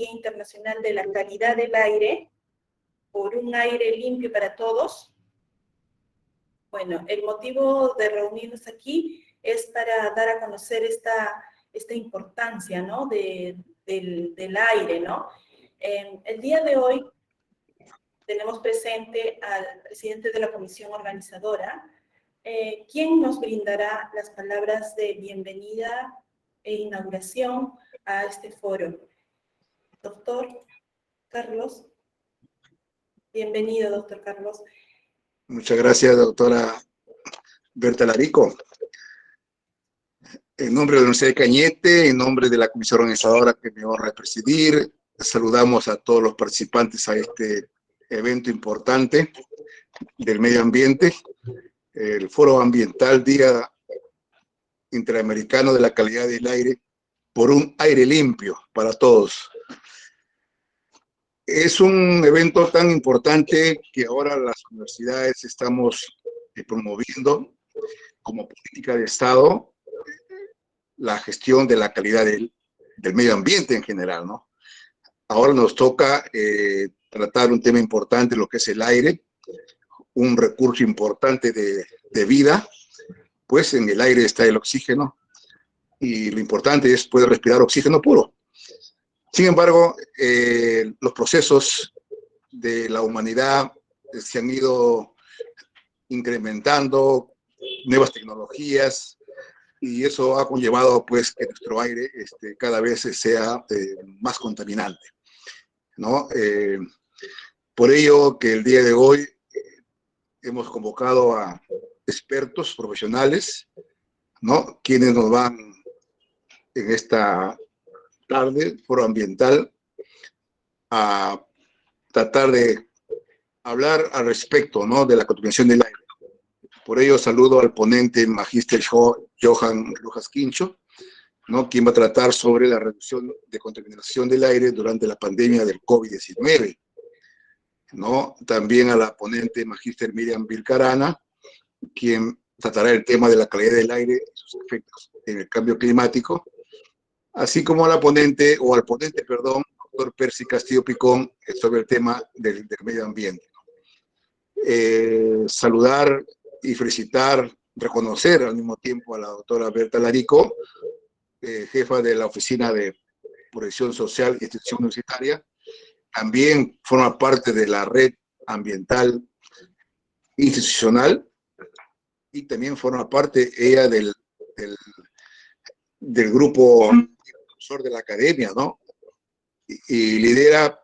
Día Internacional de la Calidad del Aire, por un aire limpio para todos. Bueno, el motivo de reunirnos aquí es para dar a conocer esta importancia, ¿no?, del aire, ¿no? El día de hoy tenemos presente al presidente de la comisión organizadora, quien nos brindará las palabras de bienvenida e inauguración a este foro. Doctor Carlos, bienvenido, doctor Carlos. Muchas gracias, doctora Berta Larico. En nombre de la Universidad de Cañete, en nombre de la comisión organizadora que me honra presidir, saludamos a todos los participantes a este evento importante del medio ambiente, el Foro Ambiental Día Interamericano de la Calidad del Aire, por un aire limpio para todos. Es un evento tan importante que ahora las universidades estamos promoviendo como política de Estado la gestión de la calidad del medio ambiente en general, ¿no? Ahora nos toca tratar un tema importante, lo que es el aire, un recurso importante de vida, pues en el aire está el oxígeno y lo importante es poder respirar oxígeno puro. Sin embargo, los procesos de la humanidad se han ido incrementando, nuevas tecnologías, y eso ha conllevado pues que nuestro aire cada vez sea más contaminante, ¿no? Por ello que el día de hoy hemos convocado a expertos profesionales, ¿no?, quienes nos van en esta tarde, foro ambiental, a tratar de hablar al respecto, ¿no?, de la contaminación del aire. Por ello saludo al ponente magíster Johan Rojas Quincho, ¿no?, quien va a tratar sobre la reducción de contaminación del aire durante la pandemia del COVID-19. ¿No? También a la ponente magíster Miriam Vilcarana, quien tratará el tema de la calidad del aire y sus efectos en el cambio climático, así como a la ponente, o al ponente, perdón, doctor Percy Castillo Picón, sobre el tema del medio ambiente. Saludar y felicitar, reconocer al mismo tiempo a la doctora Berta Larico, jefa de la Oficina de Protección Social y Extensión Universitaria. También forma parte de la red ambiental institucional y también forma parte ella del grupo profesor de la academia, ¿no? Y lidera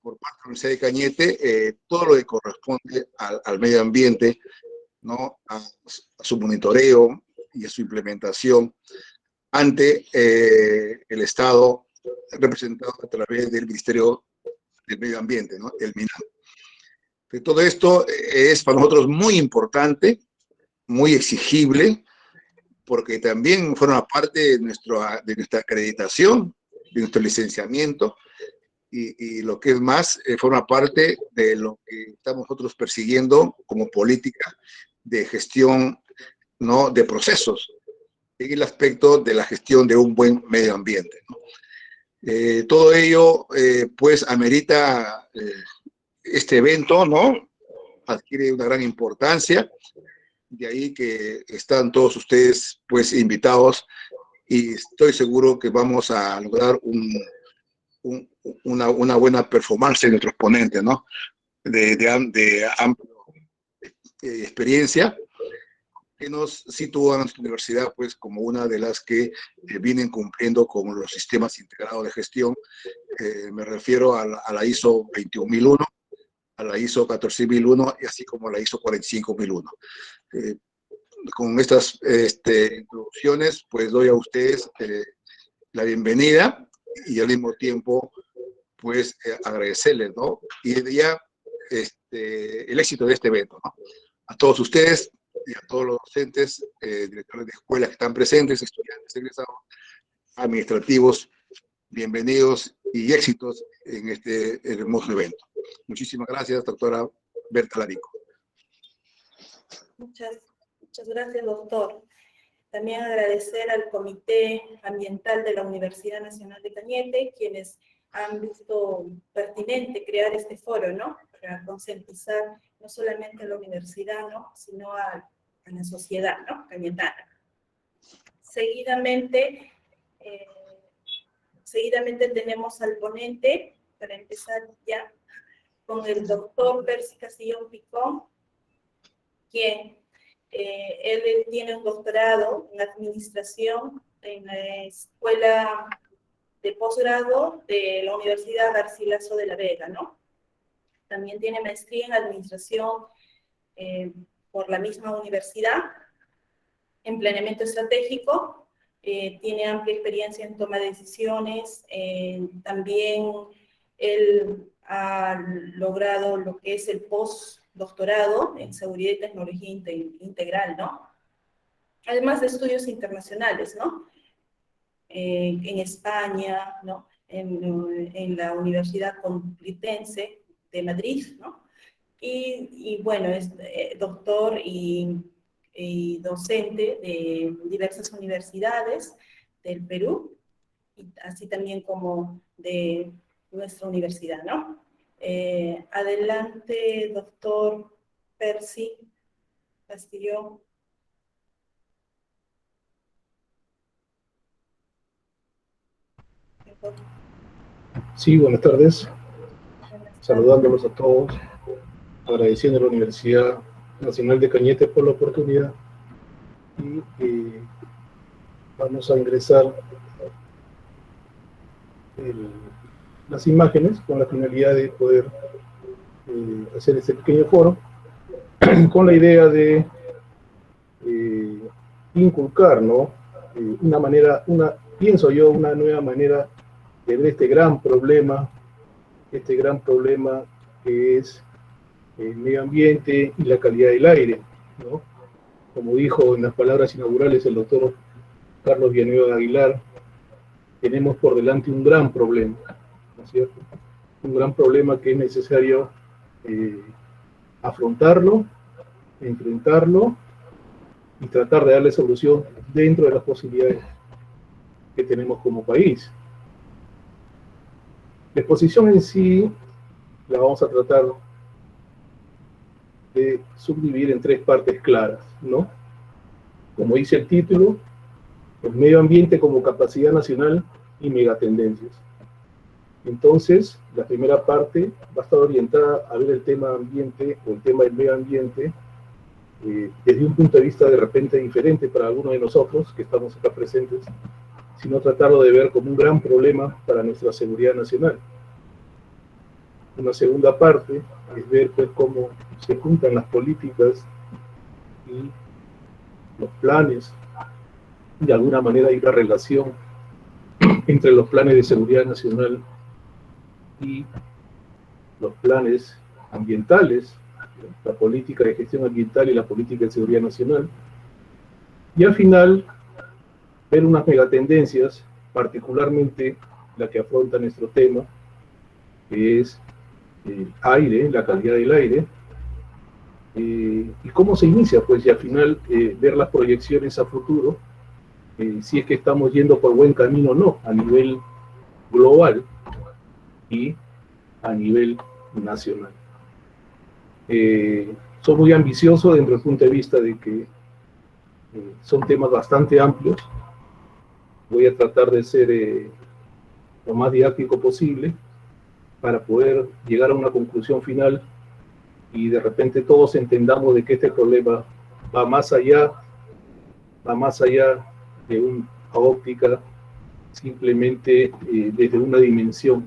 por parte de la Universidad de Cañete todo lo que corresponde al medio ambiente, ¿no?, a su monitoreo y a su implementación ante el Estado, representado a través del Ministerio del Medio Ambiente, ¿no?, el MINAM. Todo esto es para nosotros muy importante, muy exigible, porque también forma parte de nuestra acreditación, de nuestro licenciamiento, y lo que es más, forma parte de lo que estamos nosotros persiguiendo como política de gestión, ¿no?, de procesos, en el aspecto de la gestión de un buen medio ambiente, ¿no? Todo ello, pues, amerita este evento, ¿no?, adquiere una gran importancia, de ahí que están todos ustedes, pues, invitados, y estoy seguro que vamos a lograr una buena performance de nuestros ponentes, ¿no?, de amplia experiencia, que nos sitúan a nuestra universidad pues como una de las que vienen cumpliendo con los sistemas integrados de gestión. Me refiero a la ISO 21001, a la ISO 14001 y así como a la ISO 45001. Con estas introducciones pues doy a ustedes la bienvenida y al mismo tiempo pues agradecerles, ¿no?, y de ya el éxito de este evento, ¿no?, a todos ustedes y a todos los docentes, directores de escuelas que están presentes, estudiantes egresados, administrativos, bienvenidos y éxitos en este hermoso evento. Muchísimas gracias, doctora Berta Larico. Muchas gracias, doctor. También agradecer al Comité Ambiental de la Universidad Nacional de Cañete, quienes han visto pertinente crear este foro, ¿no? Para concientizar no solamente a la universidad, ¿no? Sino a la sociedad, ¿no? Cañetana. Seguidamente tenemos al ponente, para empezar ya, con el doctor Percy Castillón Picón, quien él tiene un doctorado en administración en la escuela de posgrado de la Universidad Garcilaso de la Vega, ¿no? También tiene maestría en administración por la misma universidad, en planeamiento estratégico, tiene amplia experiencia en toma de decisiones, también él ha logrado lo que es el postdoctorado en seguridad y tecnología integral, ¿no? Además de estudios internacionales, ¿no? En España, ¿no? En la Universidad Complutense de Madrid, ¿no? Y bueno, es doctor y docente de diversas universidades del Perú, y así también como de nuestra universidad, ¿no? Adelante, doctor Percy Castillón. Sí, buenas tardes. Saludándolos a todos, agradeciendo a la Universidad Nacional de Cañete por la oportunidad, y vamos a ingresar las imágenes con la finalidad de poder hacer este pequeño foro con la idea de inculcar, ¿no? Pienso yo, una nueva manera de ver este gran problema que es el medio ambiente y la calidad del aire, ¿no? Como dijo en las palabras inaugurales el doctor Carlos Villanueva Aguilar, tenemos por delante un gran problema, ¿no es cierto? Un gran problema que es necesario afrontarlo, enfrentarlo y tratar de darle solución dentro de las posibilidades que tenemos como país. La exposición en sí la vamos a tratar de subdividir en 3 partes claras, ¿no? Como dice el título, el medio ambiente como capacidad nacional y megatendencias. Entonces, la primera parte va a estar orientada a ver el tema ambiente o el tema del medio ambiente desde un punto de vista de repente diferente para algunos de nosotros que estamos acá presentes, sino tratarlo de ver como un gran problema para nuestra seguridad nacional. Una segunda parte es ver pues cómo se juntan las políticas y los planes, y de alguna manera hay una relación entre los planes de seguridad nacional y los planes ambientales, la política de gestión ambiental y la política de seguridad nacional, y al final ver unas megatendencias, particularmente la que afronta nuestro tema, que es el aire, la calidad del aire, y cómo se inicia, pues, y al final ver las proyecciones a futuro, si es que estamos yendo por buen camino o no, a nivel global y a nivel nacional. Soy muy ambicioso desde el punto de vista de que son temas bastante amplios. Voy a tratar de ser lo más didáctico posible para poder llegar a una conclusión final y de repente todos entendamos de que este problema va más allá de una óptica simplemente desde una dimensión,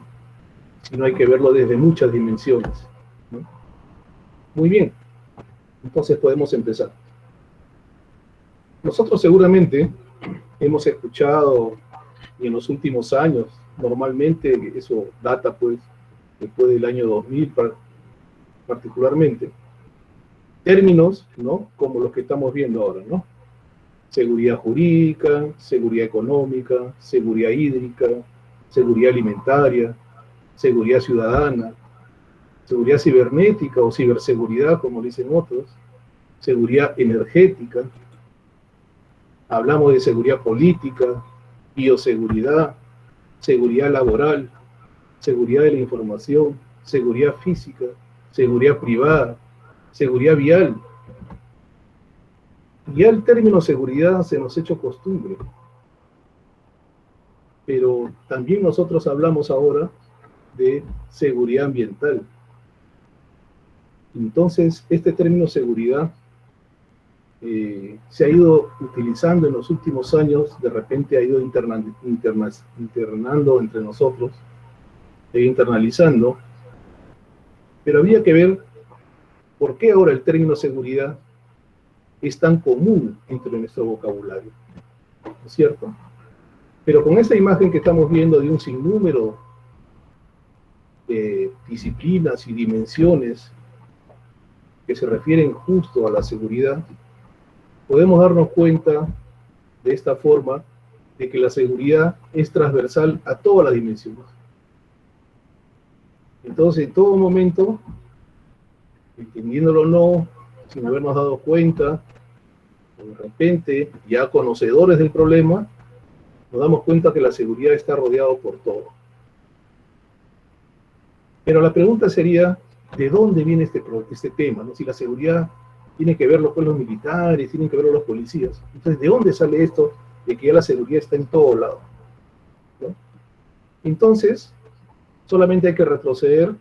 sino hay que verlo desde muchas dimensiones, ¿no? Muy bien, entonces podemos empezar. Nosotros seguramente hemos escuchado, y en los últimos años, normalmente eso data pues después del año 2000 particularmente, términos, ¿no?, como los que estamos viendo ahora, ¿no? Seguridad jurídica, seguridad económica, seguridad hídrica, seguridad alimentaria, seguridad ciudadana, seguridad cibernética o ciberseguridad, como dicen otros, seguridad energética, hablamos de seguridad política, bioseguridad, seguridad laboral, seguridad de la información, seguridad física, seguridad privada, seguridad vial. Ya el término seguridad se nos ha hecho costumbre, pero también nosotros hablamos ahora de seguridad ambiental. Entonces, este término seguridad se ha ido utilizando en los últimos años, de repente ha ido internando entre nosotros, internalizando, pero había que ver por qué ahora el término seguridad es tan común entre nuestro vocabulario, ¿no es cierto? Pero con esta imagen que estamos viendo de un sinnúmero de disciplinas y dimensiones que se refieren justo a la seguridad, podemos darnos cuenta de esta forma de que la seguridad es transversal a todas las dimensiones. Entonces, en todo momento, entendiéndolo o no, sin habernos dado cuenta, de repente, ya conocedores del problema, nos damos cuenta que la seguridad está rodeada por todo. Pero la pregunta sería, ¿de dónde viene este tema? ¿No? Si la seguridad tiene que verlo con los militares, tienen que verlo los policías. Entonces, ¿de dónde sale esto de que ya la seguridad está en todo lado? ¿No? Entonces, solamente hay que retroceder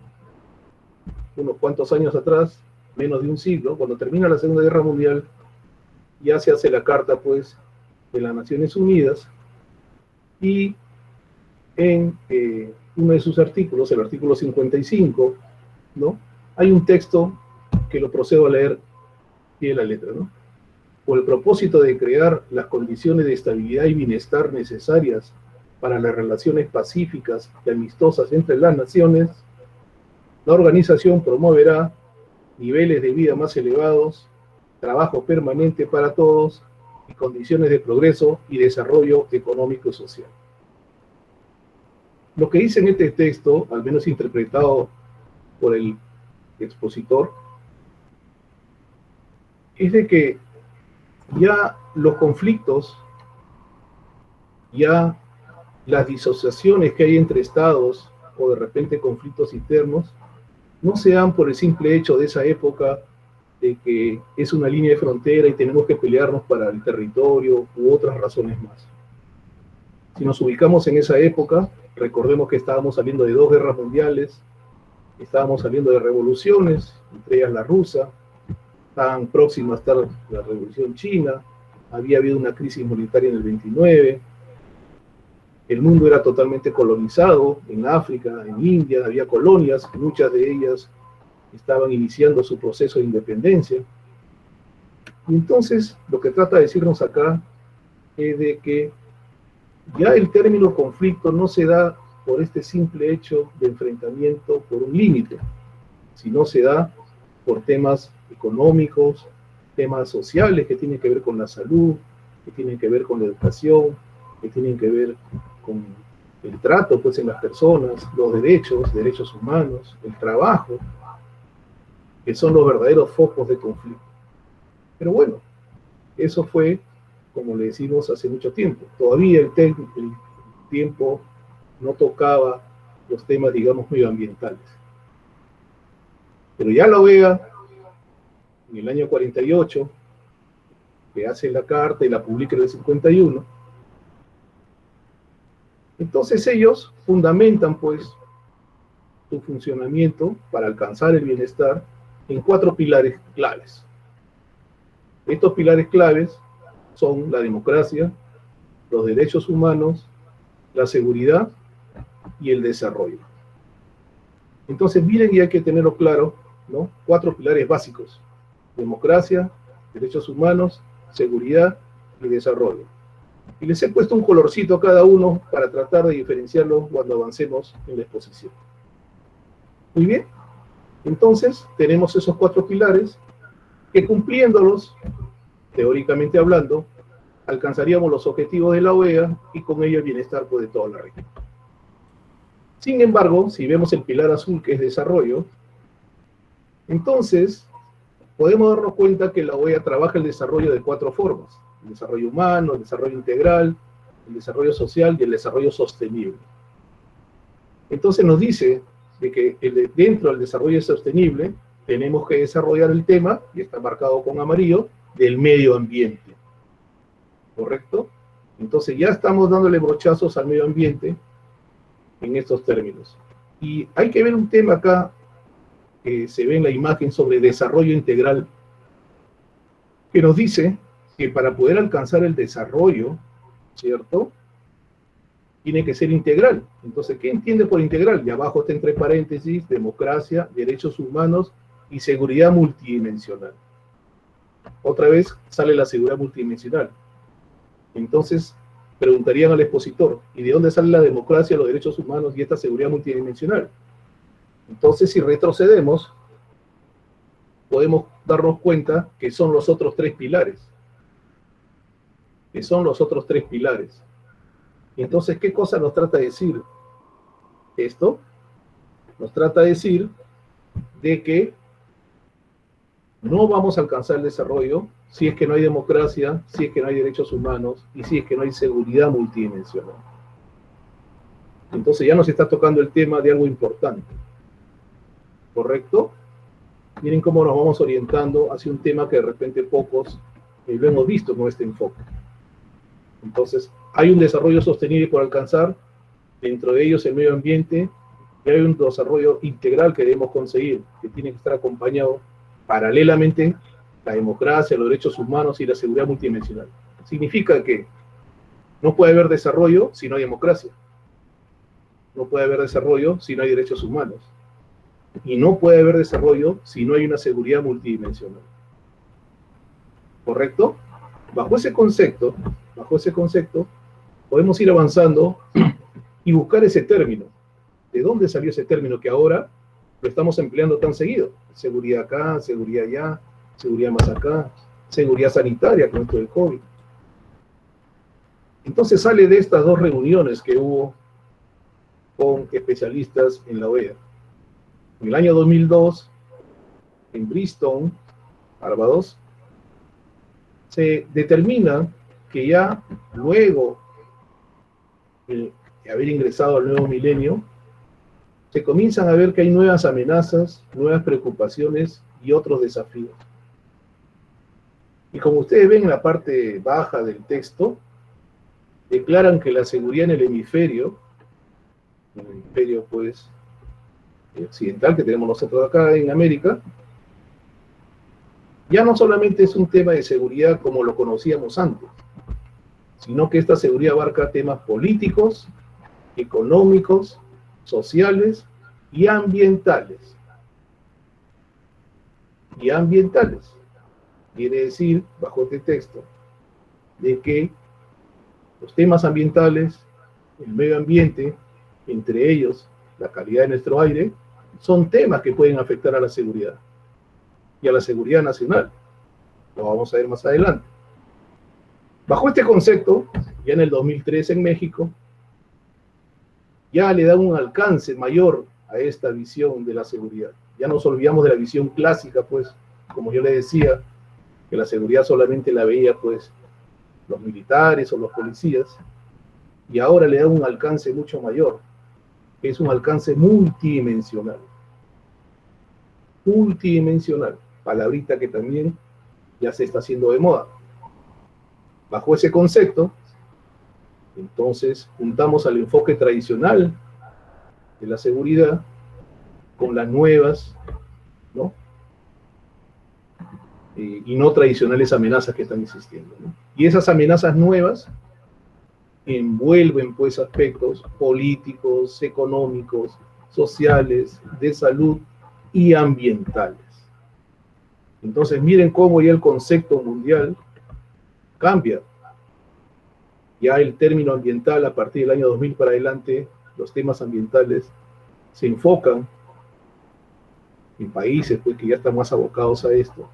unos cuantos años atrás, menos de un siglo, cuando termina la Segunda Guerra Mundial, ya se hace la carta, pues, de las Naciones Unidas, y en uno de sus artículos, el artículo 55, ¿no? Hay un texto que lo procedo a leer pie de la letra, ¿no? Por el propósito de crear las condiciones de estabilidad y bienestar necesarias para las relaciones pacíficas y amistosas entre las naciones, la organización promoverá niveles de vida más elevados, trabajo permanente para todos y condiciones de progreso y desarrollo económico y social. Lo que dice en este texto, al menos interpretado por el expositor, es de que ya los conflictos, ya las disociaciones que hay entre estados, o de repente conflictos internos, no se dan por el simple hecho de esa época de que es una línea de frontera y tenemos que pelearnos para el territorio u otras razones más. Si nos ubicamos en esa época, recordemos que estábamos saliendo de 2 guerras mundiales, estábamos saliendo de revoluciones, entre ellas la rusa, estaban próximas a estar la revolución china, había habido una crisis monetaria en el 29, el mundo era totalmente colonizado, en África, en India, había colonias, muchas de ellas estaban iniciando su proceso de independencia. Y entonces, lo que trata de decirnos acá es de que ya el término conflicto no se da por este simple hecho de enfrentamiento por un límite, sino se da por temas económicos, temas sociales que tienen que ver con la salud, que tienen que ver con la educación, que tienen que ver con el trato, pues, en las personas, los derechos humanos, el trabajo, que son los verdaderos focos de conflicto. Pero bueno, eso fue, como le decimos, hace mucho tiempo. Todavía el tiempo no tocaba los temas, digamos, medioambientales. Pero ya la OEA, en el año 48, que hace la carta y la publica en el 51, entonces ellos fundamentan, pues, su funcionamiento para alcanzar el bienestar en 4 pilares claves. Estos pilares claves son la democracia, los derechos humanos, la seguridad y el desarrollo. Entonces, miren, y hay que tenerlo claro, ¿no? 4 pilares básicos: democracia, derechos humanos, seguridad y desarrollo. Y les he puesto un colorcito a cada uno para tratar de diferenciarlos cuando avancemos en la exposición. Muy bien. Entonces, tenemos esos 4 pilares que, cumpliéndolos, teóricamente hablando, alcanzaríamos los objetivos de la OEA y con ello el bienestar, pues, de toda la región. Sin embargo, si vemos el pilar azul, que es desarrollo, entonces podemos darnos cuenta que la OEA trabaja el desarrollo de 4 formas: el desarrollo humano, el desarrollo integral, el desarrollo social y el desarrollo sostenible. Entonces nos dice de que dentro del desarrollo sostenible tenemos que desarrollar el tema, y está marcado con amarillo, del medio ambiente. ¿Correcto? Entonces ya estamos dándole brochazos al medio ambiente en estos términos. Y hay que ver un tema acá, que se ve en la imagen sobre desarrollo integral, que nos dice que para poder alcanzar el desarrollo, ¿cierto?, tiene que ser integral. Entonces, ¿qué entiende por integral? Y abajo está entre paréntesis, democracia, derechos humanos y seguridad multidimensional. Otra vez sale la seguridad multidimensional. Entonces, preguntarían al expositor, ¿y de dónde sale la democracia, los derechos humanos y esta seguridad multidimensional? Entonces, si retrocedemos, podemos darnos cuenta que son los otros tres pilares. Que son los otros tres pilares. Entonces, ¿qué cosa nos trata de decir esto? Nos trata de decir de que no vamos a alcanzar el desarrollo si es que no hay democracia, si es que no hay derechos humanos y si es que no hay seguridad multidimensional. Entonces ya nos está tocando el tema de algo importante. ¿Correcto? Miren cómo nos vamos orientando hacia un tema que de repente pocos lo hemos visto con este enfoque. Entonces, hay un desarrollo sostenible por alcanzar, dentro de ellos el medio ambiente, y hay un desarrollo integral que debemos conseguir, que tiene que estar acompañado paralelamente la democracia, los derechos humanos y la seguridad multidimensional. Significa que no puede haber desarrollo si no hay democracia. No puede haber desarrollo si no hay derechos humanos. Y no puede haber desarrollo si no hay una seguridad multidimensional. ¿Correcto? Bajo ese concepto, podemos ir avanzando y buscar ese término. ¿De dónde salió ese término que ahora lo estamos empleando tan seguido? Seguridad acá, seguridad allá, seguridad más acá, seguridad sanitaria con esto del COVID. Entonces sale de estas dos reuniones que hubo con especialistas en la OEA. En el año 2002, en Bristol, Barbados, se determina que ya luego de haber ingresado al nuevo milenio, se comienzan a ver que hay nuevas amenazas, nuevas preocupaciones y otros desafíos. Y como ustedes ven en la parte baja del texto, declaran que la seguridad en el hemisferio pues occidental que tenemos nosotros acá en América, ya no solamente es un tema de seguridad como lo conocíamos antes, sino que esta seguridad abarca temas políticos, económicos, sociales y ambientales. Y ambientales. Quiere decir, bajo este texto, de que los temas ambientales, el medio ambiente, entre ellos la calidad de nuestro aire, son temas que pueden afectar a la seguridad y a la seguridad nacional. Lo vamos a ver más adelante. Bajo este concepto, ya en el 2003 en México, ya le da un alcance mayor a esta visión de la seguridad. Ya nos olvidamos de la visión clásica, pues, como yo le decía, que la seguridad solamente la veía, pues, los militares o los policías, y ahora le da un alcance mucho mayor, que es un alcance multidimensional. Multidimensional, palabrita que también ya se está haciendo de moda. Bajo ese concepto, entonces, juntamos al enfoque tradicional de la seguridad con las nuevas, ¿no? Y no tradicionales amenazas que están existiendo, ¿no? Y esas amenazas nuevas envuelven, pues, aspectos políticos, económicos, sociales, de salud y ambientales. Entonces, miren cómo ya el concepto mundial cambia. Ya el término ambiental, a partir del año 2000 para adelante, los temas ambientales se enfocan en países, pues, que ya están más abocados a esto,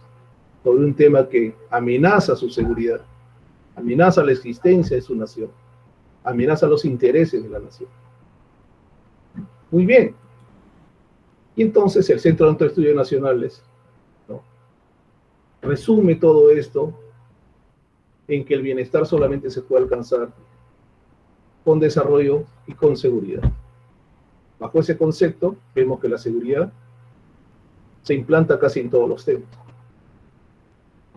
sobre un tema que amenaza su seguridad, amenaza la existencia de su nación, amenaza los intereses de la nación. Muy bien. Y entonces el Centro de Alto Estudios Nacionales, ¿no?, resume todo esto en que el bienestar solamente se puede alcanzar con desarrollo y con seguridad. Bajo ese concepto, vemos que la seguridad se implanta casi en todos los temas.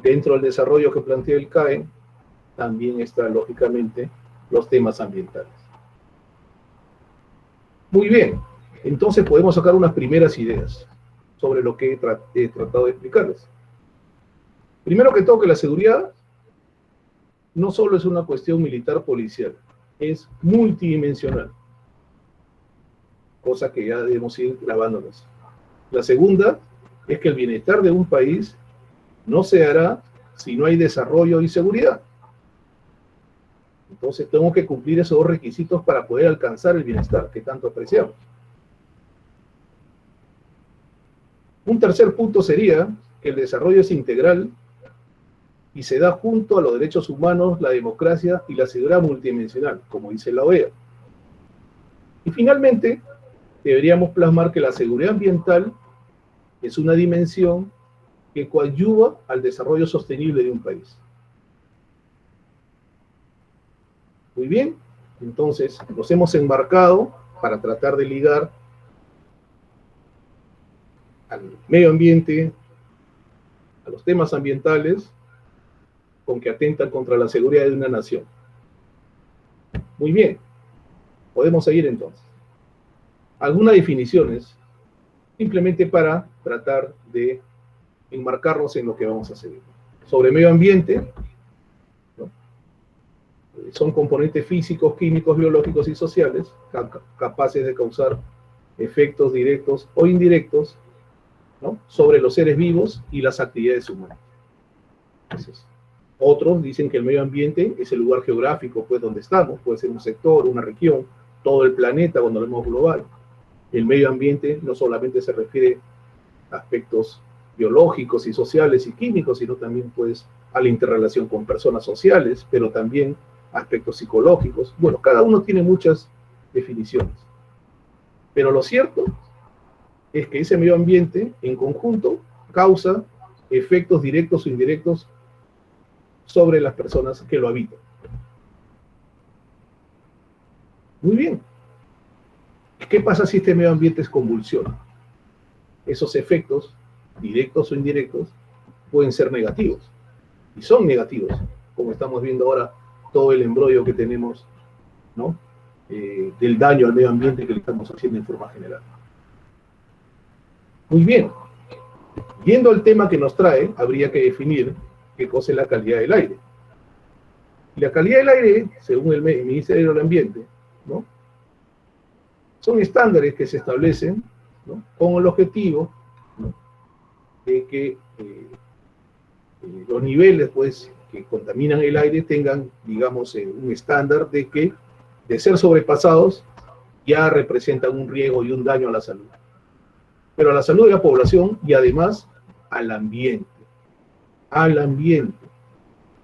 Dentro del desarrollo que plantea el CAE, también está, lógicamente, los temas ambientales. Muy bien, entonces podemos sacar unas primeras ideas sobre lo que he tratado de explicarles. Primero que todo, que la seguridad no solo es una cuestión militar policial, es multidimensional, cosa que ya debemos ir grabándonos. La segunda es que el bienestar de un país no se hará si no hay desarrollo y seguridad. Entonces tengo que cumplir esos dos requisitos para poder alcanzar el bienestar que tanto apreciamos. Un tercer punto sería que el desarrollo es integral y se da junto a los derechos humanos, la democracia y la seguridad multidimensional, como dice la OEA. Y finalmente, deberíamos plasmar que la seguridad ambiental es una dimensión que coadyuva al desarrollo sostenible de un país. Muy bien, entonces nos hemos embarcado para tratar de ligar al medio ambiente, a los temas ambientales, con que atentan contra la seguridad de una nación. Muy bien, podemos seguir entonces. Algunas definiciones, simplemente para tratar de enmarcarnos en lo que vamos a seguir. Sobre medio ambiente, ¿no? Son componentes físicos, químicos, biológicos y sociales capaces de causar efectos directos o indirectos, ¿no?, sobre los seres vivos y las actividades humanas. Entonces, otros dicen que el medio ambiente es el lugar geográfico, pues, donde estamos, puede ser un sector, una región, todo el planeta cuando lo vemos global. El medio ambiente no solamente se refiere a aspectos biológicos y sociales y químicos, sino también, pues, a la interrelación con personas sociales, pero también aspectos psicológicos. Bueno, cada uno tiene muchas definiciones. Pero lo cierto es que ese medio ambiente, en conjunto, causa efectos directos o indirectos sobre las personas que lo habitan. Muy bien. ¿Qué pasa si este medio ambiente se convulsiona? Esos efectos, directos o indirectos, pueden ser negativos. Y son negativos, como estamos viendo ahora todo el embrollo que tenemos, ¿no?, del daño al medio ambiente que le estamos haciendo en forma general. Muy bien. Viendo el tema que nos trae, habría que definir qué cosa es la calidad del aire. Y la calidad del aire, según el Ministerio del Ambiente, ¿no?, son estándares que se establecen, ¿no?, con el objetivo, ¿no?, de que los niveles, pues, que contaminan el aire tengan, digamos, un estándar de que, de ser sobrepasados, ya representan un riesgo y un daño a la salud. Pero a la salud de la población y además al ambiente. Al ambiente.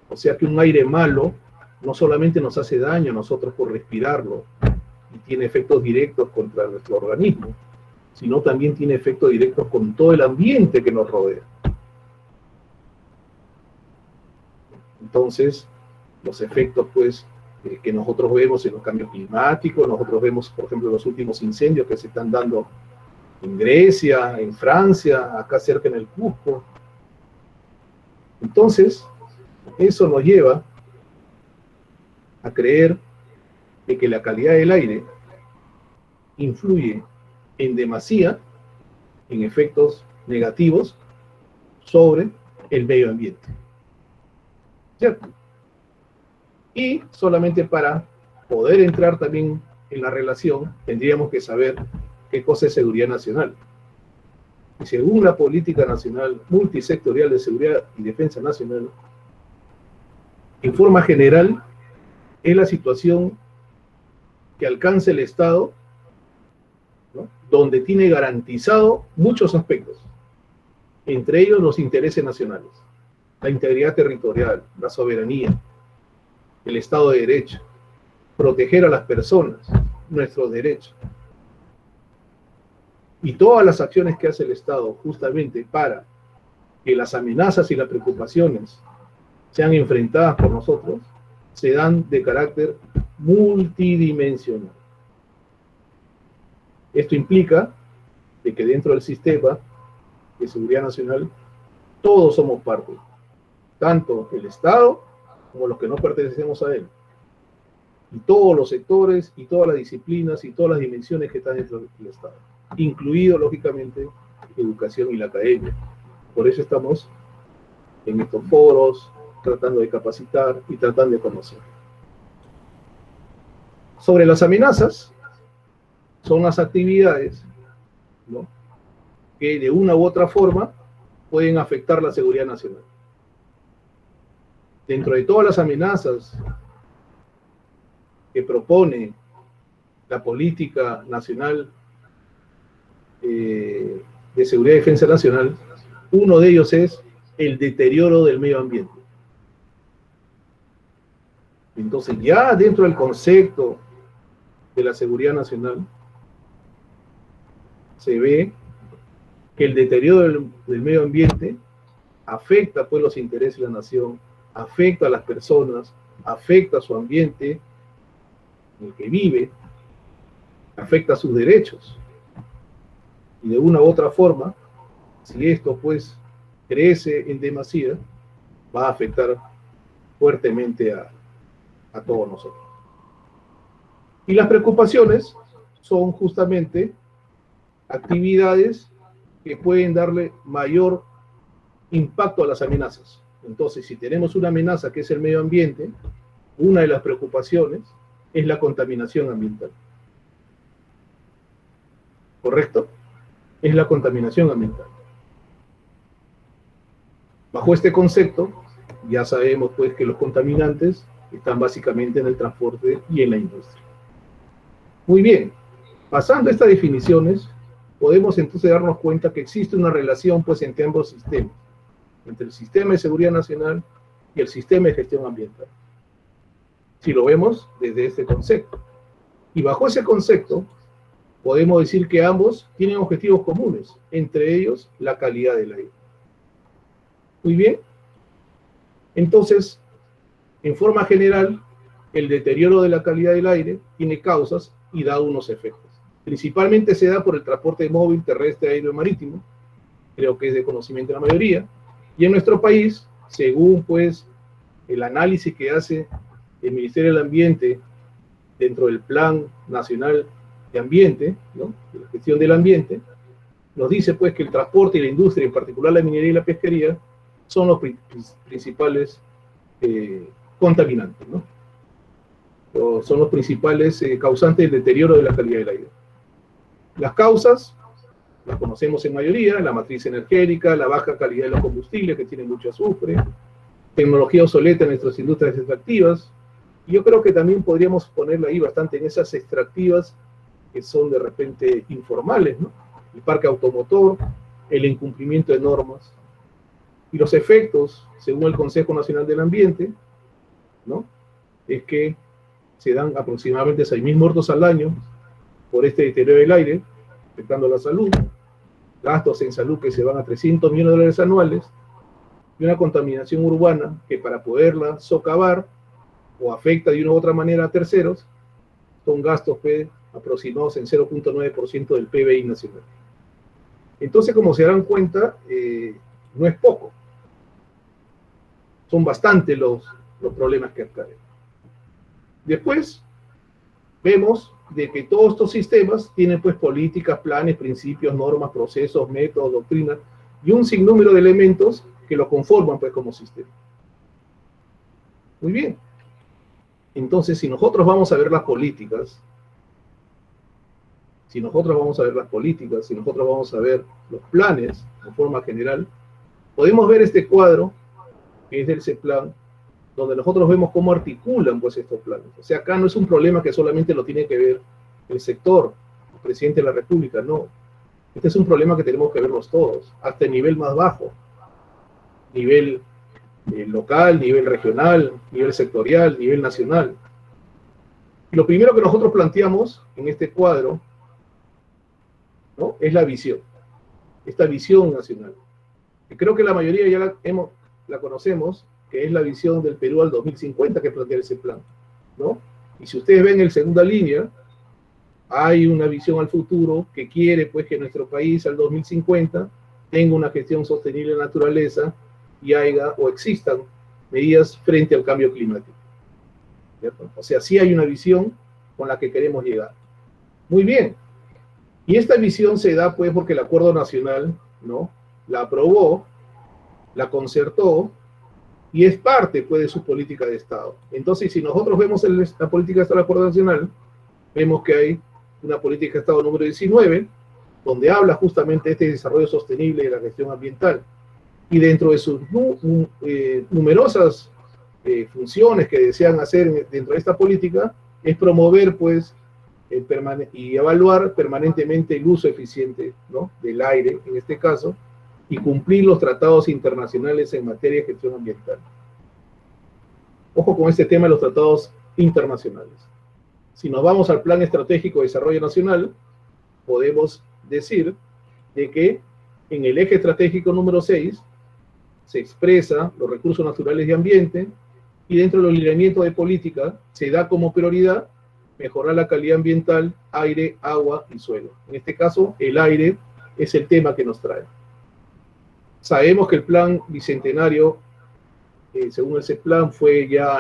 O sea que un aire malo no solamente nos hace daño a nosotros por respirarlo y tiene efectos directos contra nuestro organismo, sino también tiene efectos directos con todo el ambiente que nos rodea. Entonces, los efectos, pues, que nosotros vemos en los cambios climáticos, nosotros vemos, por ejemplo, los últimos incendios que se están dando en Grecia, en Francia, acá cerca en el Cusco. Entonces, eso nos lleva a creer de que la calidad del aire influye en demasía en efectos negativos sobre el medio ambiente. ¿Cierto? Y solamente para poder entrar también en la relación, tendríamos que saber qué cosa es seguridad nacional. Y según la política nacional multisectorial de seguridad y defensa nacional, en forma general, es la situación que alcanza el Estado, ¿no?, donde tiene garantizado muchos aspectos, entre ellos los intereses nacionales, la integridad territorial, la soberanía, el Estado de Derecho, proteger a las personas, nuestros derechos. Y todas las acciones que hace el Estado justamente para que las amenazas y las preocupaciones sean enfrentadas por nosotros, se dan de carácter multidimensional. Esto implica de que dentro del sistema de seguridad nacional todos somos parte, tanto el Estado como los que no pertenecemos a él, y todos los sectores y todas las disciplinas y todas las dimensiones que están dentro del Estado, incluido lógicamente educación y la academia. Por eso estamos en estos foros tratando de capacitar y tratando de conocer. Sobre las amenazas, son las actividades, ¿no?, que de una u otra forma pueden afectar la seguridad nacional. Dentro de todas las amenazas que propone la política nacional de seguridad y defensa nacional, uno de ellos es el deterioro del medio ambiente. Entonces, ya dentro del concepto de la seguridad nacional, se ve que el deterioro del medio ambiente afecta pues los intereses de la nación, afecta a las personas, afecta a su ambiente en el que vive, afecta a sus derechos. Y de una u otra forma, si esto pues crece en demasía, va a afectar fuertemente a todos nosotros. Y las preocupaciones son justamente actividades que pueden darle mayor impacto a las amenazas. Entonces, si tenemos una amenaza que es el medio ambiente, una de las preocupaciones es la contaminación ambiental. ¿Correcto? Es la contaminación ambiental. Bajo este concepto, ya sabemos pues que los contaminantes están básicamente en el transporte y en la industria. Muy bien, pasando a estas definiciones, podemos entonces darnos cuenta que existe una relación pues entre ambos sistemas, entre el sistema de seguridad nacional y el sistema de gestión ambiental, si lo vemos desde este concepto. Y bajo ese concepto, podemos decir que ambos tienen objetivos comunes, entre ellos la calidad del aire. Muy bien. Entonces, en forma general, el deterioro de la calidad del aire tiene causas y da unos efectos. Principalmente se da por el transporte móvil, terrestre, aéreo y marítimo, creo que es de conocimiento de la mayoría, y en nuestro país, según pues el análisis que hace el Ministerio del Ambiente dentro del Plan Nacional de Ambiente, ¿no?, de la gestión del ambiente, nos dice pues que el transporte y la industria, en particular la minería y la pesquería, son los principales contaminantes, ¿no? Son los principales causantes del deterioro de la calidad del aire. Las causas las conocemos en mayoría: la matriz energética, la baja calidad de los combustibles que tienen mucho azufre, tecnología obsoleta en nuestras industrias extractivas, y yo creo que también podríamos ponerla ahí bastante en esas extractivas que son de repente informales, ¿no? El parque automotor, el incumplimiento de normas, y los efectos, según el Consejo Nacional del Ambiente, ¿no?, es que se dan aproximadamente 6.000 muertos al año por este deterioro del aire, afectando la salud, gastos en salud que se van a 300 millones de dólares anuales, y una contaminación urbana que para poderla socavar o afecta de una u otra manera a terceros, son gastos aproximados en 0.9% del PBI nacional. Entonces, como se darán cuenta, no es poco. Son bastante los problemas que acarrean. Después, vemos de que todos estos sistemas tienen pues políticas, planes, principios, normas, procesos, métodos, doctrinas, y un sinnúmero de elementos que lo conforman pues como sistema. Muy bien. Entonces, si nosotros vamos a ver las políticas, si nosotros vamos a ver los planes de forma general, podemos ver este cuadro, que es del CEPLAN, donde nosotros vemos cómo articulan pues estos planes. O sea, acá no es un problema que solamente lo tiene que ver el sector, el presidente de la República, no. Este es un problema que tenemos que verlos todos, hasta el nivel más bajo, nivel local, nivel regional, nivel sectorial, nivel nacional. Y lo primero que nosotros planteamos en este cuadro, ¿no?, es la visión, esta visión nacional. Y creo que la mayoría ya la conocemos, que es la visión del Perú al 2050 que plantea ese plan, ¿no? Y si ustedes ven en segunda línea, hay una visión al futuro que quiere pues que nuestro país al 2050 tenga una gestión sostenible de la naturaleza y haya o existan medidas frente al cambio climático, ¿cierto? O sea, sí hay una visión con la que queremos llegar. Muy bien. Y esta visión se da pues porque el Acuerdo Nacional, ¿no?, la aprobó, la concertó y es parte pues de su política de Estado. Entonces, si nosotros vemos la política de Estado del Acuerdo Nacional, vemos que hay una política de Estado número 19, donde habla justamente de este desarrollo sostenible de la gestión ambiental. Y dentro de sus numerosas funciones que desean hacer dentro de esta política, es promover pues y evaluar permanentemente el uso eficiente, ¿no?, del aire, en este caso, y cumplir los tratados internacionales en materia de gestión ambiental. Ojo con este tema de los tratados internacionales. Si nos vamos al Plan Estratégico de Desarrollo Nacional, podemos decir de que en el eje estratégico número 6 se expresa los recursos naturales y ambiente, y dentro del lineamiento de política se da como prioridad mejorar la calidad ambiental, aire, agua y suelo. En este caso, el aire es el tema que nos trae. Sabemos que el plan bicentenario, según ese plan, fue ya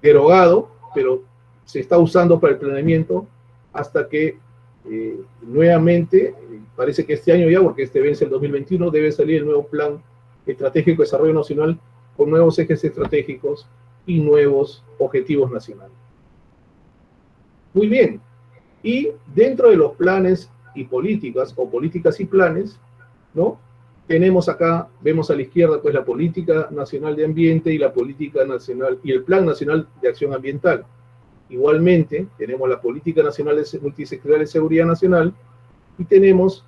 derogado, pero se está usando para el planeamiento hasta que nuevamente, parece que este año ya, porque este vence el 2021, debe salir el nuevo Plan Estratégico de Desarrollo Nacional con nuevos ejes estratégicos y nuevos objetivos nacionales. Muy bien. Y dentro de los planes y políticas, o políticas y planes, ¿no?, tenemos acá, vemos a la izquierda, pues la Política Nacional de Ambiente y la Política Nacional, y el Plan Nacional de Acción Ambiental. Igualmente, tenemos la Política Nacional Multisectorial de Seguridad Nacional y tenemos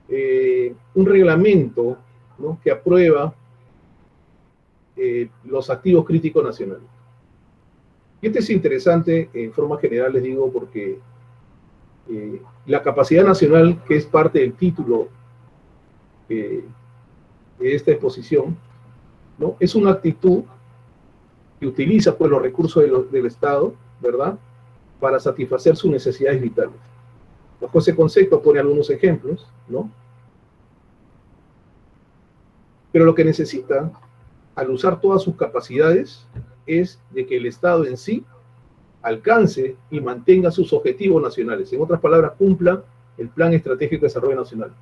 un reglamento, ¿no?, que aprueba los activos críticos nacionales. Y este es interesante en forma general, les digo, porque la capacidad nacional, que es parte del título de esta exposición, ¿no?, es una actitud que utiliza pues los recursos del Estado, ¿verdad?, para satisfacer sus necesidades vitales. Bajo ese concepto pone algunos ejemplos, ¿no? Pero lo que necesita, al usar todas sus capacidades, es de que el Estado en sí alcance y mantenga sus objetivos nacionales. En otras palabras, cumpla el Plan Estratégico de Desarrollo Nacional.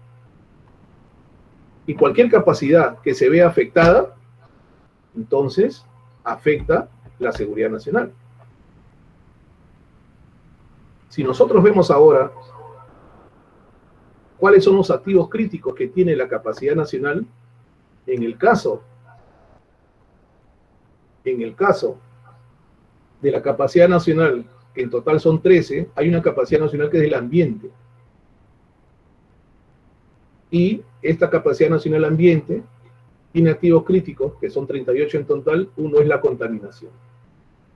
Y cualquier capacidad que se vea afectada, entonces, afecta la seguridad nacional. Si nosotros vemos ahora cuáles son los activos críticos que tiene la capacidad nacional, en el caso de la capacidad nacional, que en total son 13, hay una capacidad nacional que es el ambiente. Y esta capacidad nacional ambiente tiene activos críticos, que son 38 en total. Uno es la contaminación.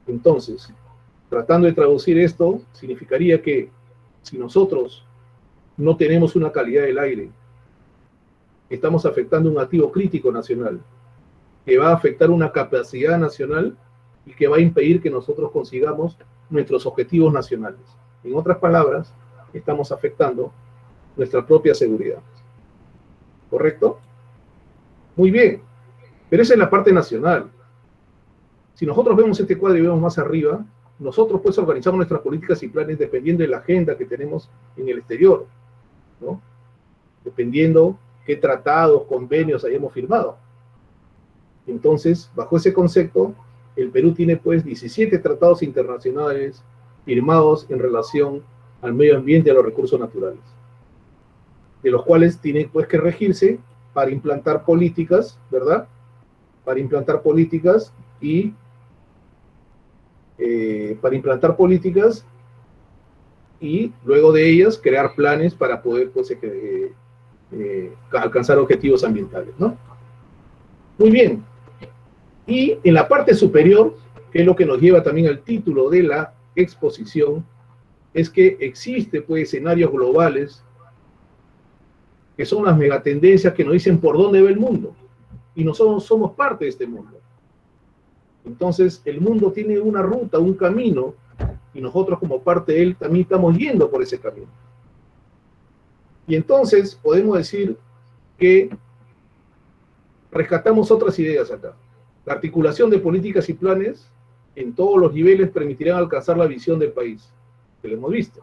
Entonces, tratando de traducir esto, significaría que si nosotros no tenemos una calidad del aire, estamos afectando un activo crítico nacional, que va a afectar una capacidad nacional y que va a impedir que nosotros consigamos nuestros objetivos nacionales. En otras palabras, estamos afectando nuestra propia seguridad. ¿Correcto? Muy bien. Pero esa es la parte nacional. Si nosotros vemos este cuadro y vemos más arriba, nosotros pues organizamos nuestras políticas y planes dependiendo de la agenda que tenemos en el exterior, ¿no? Dependiendo qué tratados, convenios hayamos firmado. Entonces, bajo ese concepto, el Perú tiene pues 17 tratados internacionales firmados en relación al medio ambiente y a los recursos naturales, de los cuales tiene pues que regirse para implantar políticas, ¿verdad? Para implantar políticas y luego de ellas crear planes para poder pues, alcanzar objetivos ambientales, ¿no? Muy bien. Y en la parte superior, que es lo que nos lleva también al título de la exposición, es que existe pues escenarios globales que son las megatendencias que nos dicen por dónde va el mundo. Y nosotros somos parte de este mundo. Entonces, el mundo tiene una ruta, un camino, y nosotros como parte de él también estamos yendo por ese camino. Y entonces podemos decir que rescatamos otras ideas acá. La articulación de políticas y planes en todos los niveles permitirán alcanzar la visión del país, que lo hemos visto.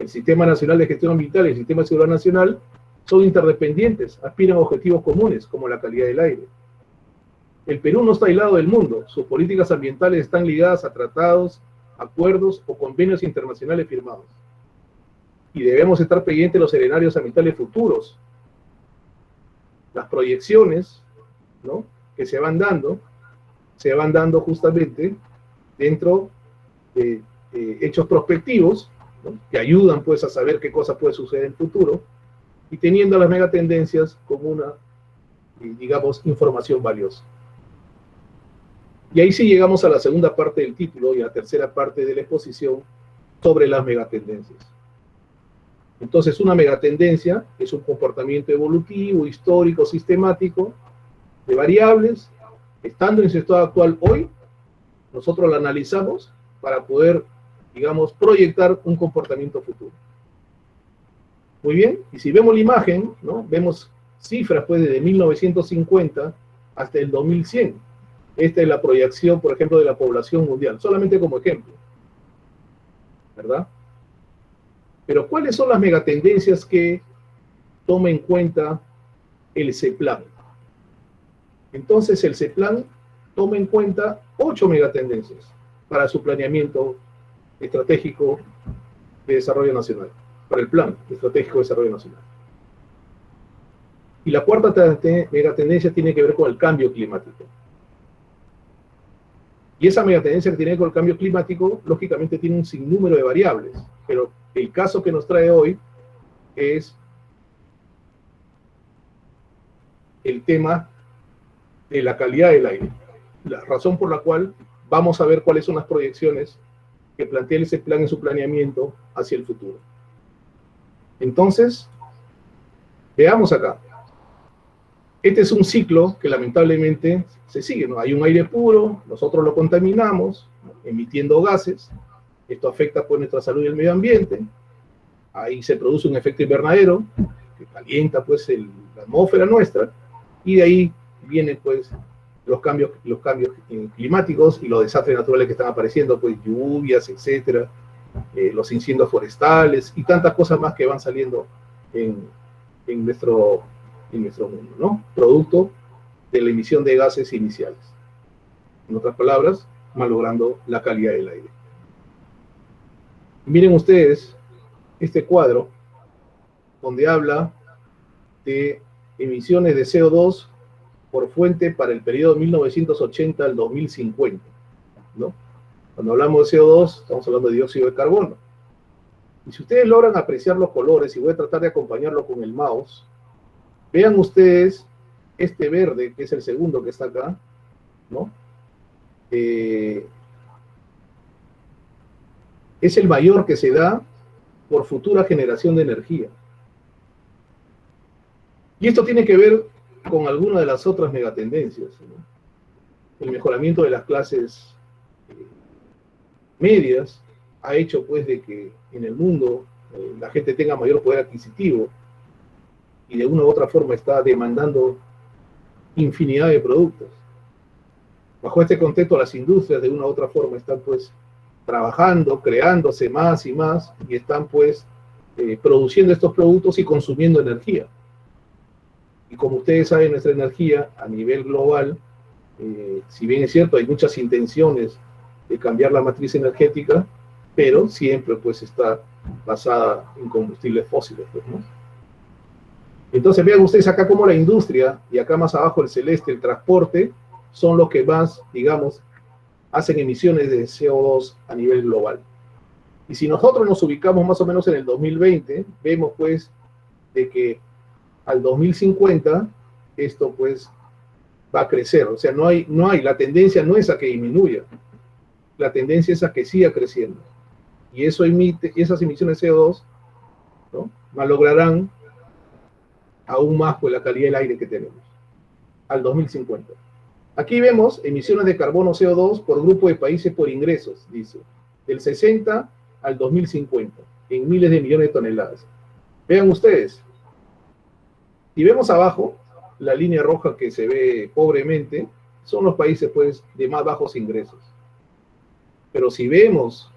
El Sistema Nacional de Gestión Ambiental y el Sistema de Seguridad Nacional son interdependientes, aspiran a objetivos comunes, como la calidad del aire. El Perú no está aislado del mundo, sus políticas ambientales están ligadas a tratados, acuerdos o convenios internacionales firmados. Y debemos estar pendientes de los escenarios ambientales futuros, las proyecciones, ¿no?, que se van dando justamente dentro de hechos prospectivos, ¿no?, que ayudan pues a saber qué cosa puede suceder en el futuro, y teniendo las megatendencias como una, digamos, información valiosa. Y ahí sí llegamos a la segunda parte del título y a la tercera parte de la exposición sobre las megatendencias. Entonces, una megatendencia es un comportamiento evolutivo, histórico, sistemático, de variables. Estando en su estado actual hoy, nosotros la analizamos para poder, digamos, proyectar un comportamiento futuro. Muy bien, y si vemos la imagen, ¿no?, vemos cifras pues desde 1950 hasta el 2100. Esta es la proyección, por ejemplo, de la población mundial, solamente como ejemplo, ¿verdad? Pero ¿cuáles son las megatendencias que toma en cuenta el CEPLAN? Entonces el CEPLAN toma en cuenta 8 megatendencias para su planeamiento estratégico de desarrollo nacional, para el Plan Estratégico de Desarrollo Nacional. Y la cuarta megatendencia tiene que ver con el cambio climático. Y esa megatendencia que tiene que ver con el cambio climático, lógicamente tiene un sinnúmero de variables, pero el caso que nos trae hoy es el tema de la calidad del aire. La razón por la cual vamos a ver cuáles son las proyecciones que plantea ese plan en su planeamiento hacia el futuro. Entonces, veamos acá. Este es un ciclo que lamentablemente se sigue, ¿no? Hay un aire puro, nosotros lo contaminamos, ¿no?, emitiendo gases. Esto afecta pues nuestra salud y el medio ambiente. Ahí se produce un efecto invernadero que calienta pues la atmósfera nuestra, y de ahí vienen pues los cambios climáticos y los desastres naturales que están apareciendo, pues lluvias, etcétera, los incendios forestales y tantas cosas más que van saliendo en nuestro mundo, ¿no? Producto de la emisión de gases iniciales. En otras palabras, malogrando la calidad del aire. Miren ustedes este cuadro donde habla de emisiones de CO2 por fuente para el periodo 1980 al 2050, ¿no? Cuando hablamos de CO2, estamos hablando de dióxido de carbono. Y si ustedes logran apreciar los colores, y voy a tratar de acompañarlo con el mouse, vean ustedes este verde, que es el segundo que está acá, ¿no? Es el mayor que se da por futura generación de energía. Y esto tiene que ver con alguna de las otras megatendencias, ¿no? El mejoramiento de las clases medias ha hecho pues de que en el mundo la gente tenga mayor poder adquisitivo y de una u otra forma está demandando infinidad de productos. Bajo este contexto, las industrias de una u otra forma están pues trabajando, creándose más y más, y están pues produciendo estos productos y consumiendo energía. Y como ustedes saben, nuestra energía a nivel global, si bien es cierto, hay muchas intenciones de cambiar la matriz energética, pero siempre pues está basada en combustibles fósiles, pues, ¿no? Entonces vean ustedes acá cómo la industria, y acá más abajo el celeste, el transporte, son los que más, digamos, hacen emisiones de CO2 a nivel global. Y si nosotros nos ubicamos más o menos en el 2020, vemos pues de que al 2050 esto pues va a crecer. O sea, la tendencia no es a que disminuya, la tendencia es a que siga creciendo. Y eso esas emisiones de CO2, ¿no?, malograrán aún más pues la calidad del aire que tenemos al 2050. Aquí vemos emisiones de carbono CO2 por grupo de países por ingresos, dice. del 60 al 2050, en miles de millones de toneladas. Vean ustedes, si vemos abajo, la línea roja que se ve pobremente, son los países pues de más bajos ingresos. Pero si vemos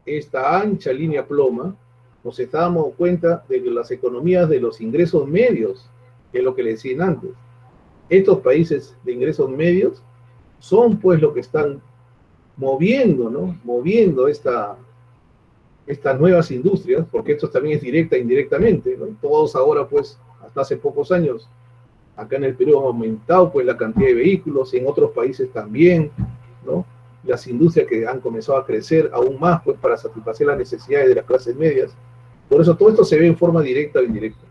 esta ancha línea ploma, nos estamos cuenta de que las economías de los ingresos medios, que es lo que les decía antes, estos países de ingresos medios son pues lo que están moviendo, ¿no? Moviendo estas nuevas industrias, porque esto también es directa e indirectamente, ¿no? Todos ahora pues, hasta hace pocos años, acá en el Perú ha aumentado pues la cantidad de vehículos, en otros países también, ¿no? Las industrias que han comenzado a crecer aún más pues para satisfacer las necesidades de las clases medias. Por eso todo esto se ve en forma directa o indirecta.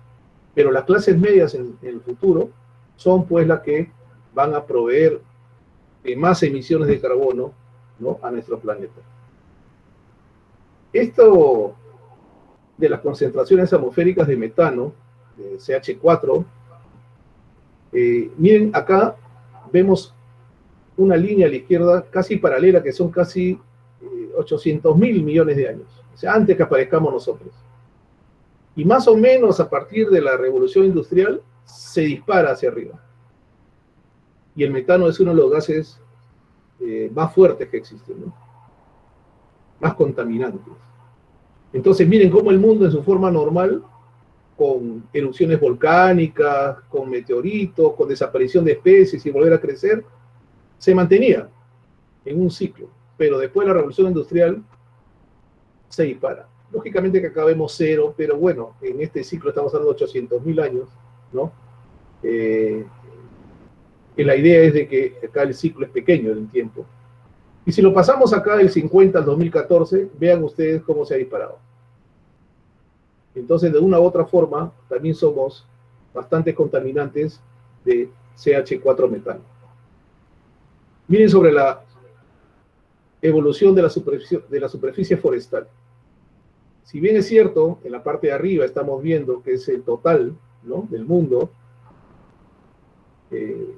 Pero las clases medias en el futuro son pues las que van a proveer de más emisiones de carbono, ¿no?, a nuestro planeta. Esto de las concentraciones atmosféricas de metano, de CH4, miren, acá vemos una línea a la izquierda casi paralela, que son casi 800.000 millones de años, o sea, antes que aparezcamos nosotros. Y más o menos a partir de la revolución industrial se dispara hacia arriba. Y el metano es uno de los gases más fuertes que existen, ¿no? Más contaminantes. Entonces miren cómo el mundo en su forma normal, con erupciones volcánicas, con meteoritos, con desaparición de especies y volver a crecer, se mantenía en un ciclo. Pero después de la revolución industrial se dispara. Lógicamente que acá vemos cero, pero bueno, en este ciclo estamos hablando de 800.000 años, ¿no? Que la idea es de que acá el ciclo es pequeño en el tiempo. Y si lo pasamos acá del 50 al 2014, vean ustedes cómo se ha disparado. Entonces, de una u otra forma, también somos bastante contaminantes de CH4 metano. Miren sobre la evolución de la superficie forestal. Si bien es cierto, en la parte de arriba estamos viendo que es el total, ¿no?, del mundo,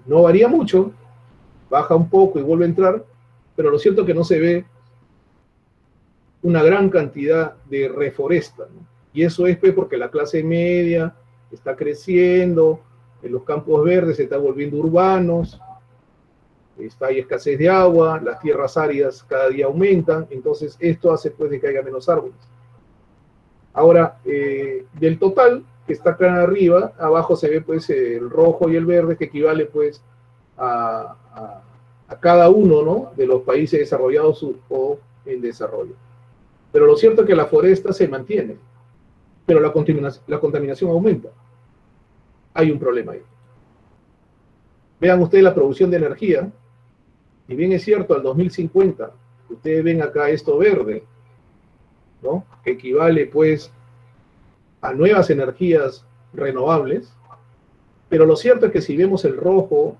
no varía mucho, baja un poco y vuelve a entrar, pero lo cierto es que no se ve una gran cantidad de reforesta, ¿no? Y eso es pues porque la clase media está creciendo, los campos verdes se están volviendo urbanos, hay escasez de agua, las tierras áridas cada día aumentan, entonces esto hace pues de que haya menos árboles. Ahora, del total que está acá arriba, abajo se ve pues el rojo y el verde, que equivale pues a cada uno, ¿no?, de los países desarrollados o en desarrollo. Pero lo cierto es que la foresta se mantiene, pero la contaminación aumenta. Hay un problema ahí. Vean ustedes la producción de energía, y bien es cierto, al 2050, ustedes ven acá esto verde, ¿no?, que equivale pues a nuevas energías renovables, pero lo cierto es que si vemos el rojo,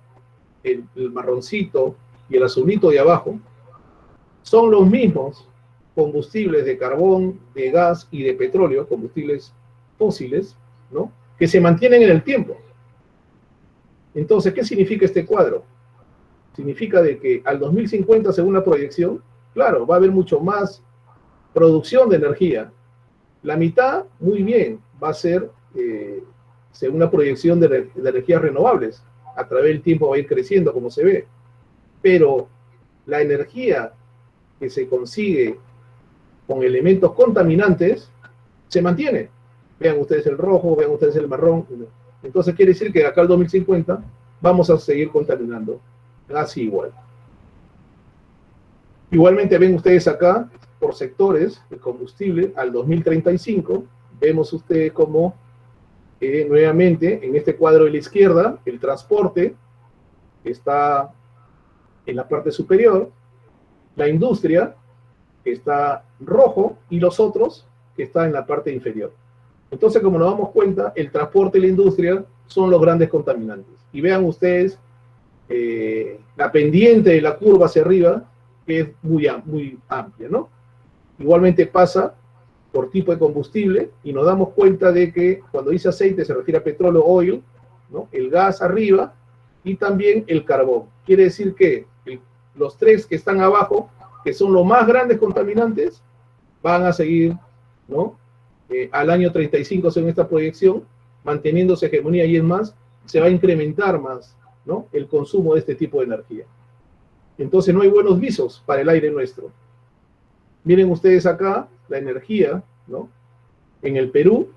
el marroncito y el azulito de abajo, son los mismos combustibles de carbón, de gas y de petróleo, combustibles fósiles, ¿no?, que se mantienen en el tiempo. Entonces, ¿qué significa este cuadro? Significa de que al 2050, según la proyección, claro, va a haber mucho más producción de energía. La mitad, muy bien, va a ser, según la proyección de energías renovables. A través del tiempo va a ir creciendo, como se ve. Pero la energía que se consigue con elementos contaminantes se mantiene. Vean ustedes el rojo, vean ustedes el marrón. Entonces quiere decir que de acá al 2050 vamos a seguir contaminando. Así igual. Igualmente ven ustedes acá, por sectores, el combustible al 2035, vemos ustedes como nuevamente en este cuadro de la izquierda, el transporte está en la parte superior, la industria que está rojo y los otros que está en la parte inferior. Entonces, como nos damos cuenta, el transporte y la industria son los grandes contaminantes. Y vean ustedes la pendiente de la curva hacia arriba, que es muy amplia, ¿no? Igualmente pasa por tipo de combustible y nos damos cuenta de que cuando dice aceite se refiere a petróleo, oil, ¿no?, el gas arriba y también el carbón. Quiere decir que los tres que están abajo que son los más grandes contaminantes, van a seguir, ¿no? Al año 35, según esta proyección, manteniendo su hegemonía, y es más, se va a incrementar más, ¿no?, el consumo de este tipo de energía. Entonces no hay buenos visos para el aire nuestro. Miren ustedes acá la energía, ¿no?, en el Perú,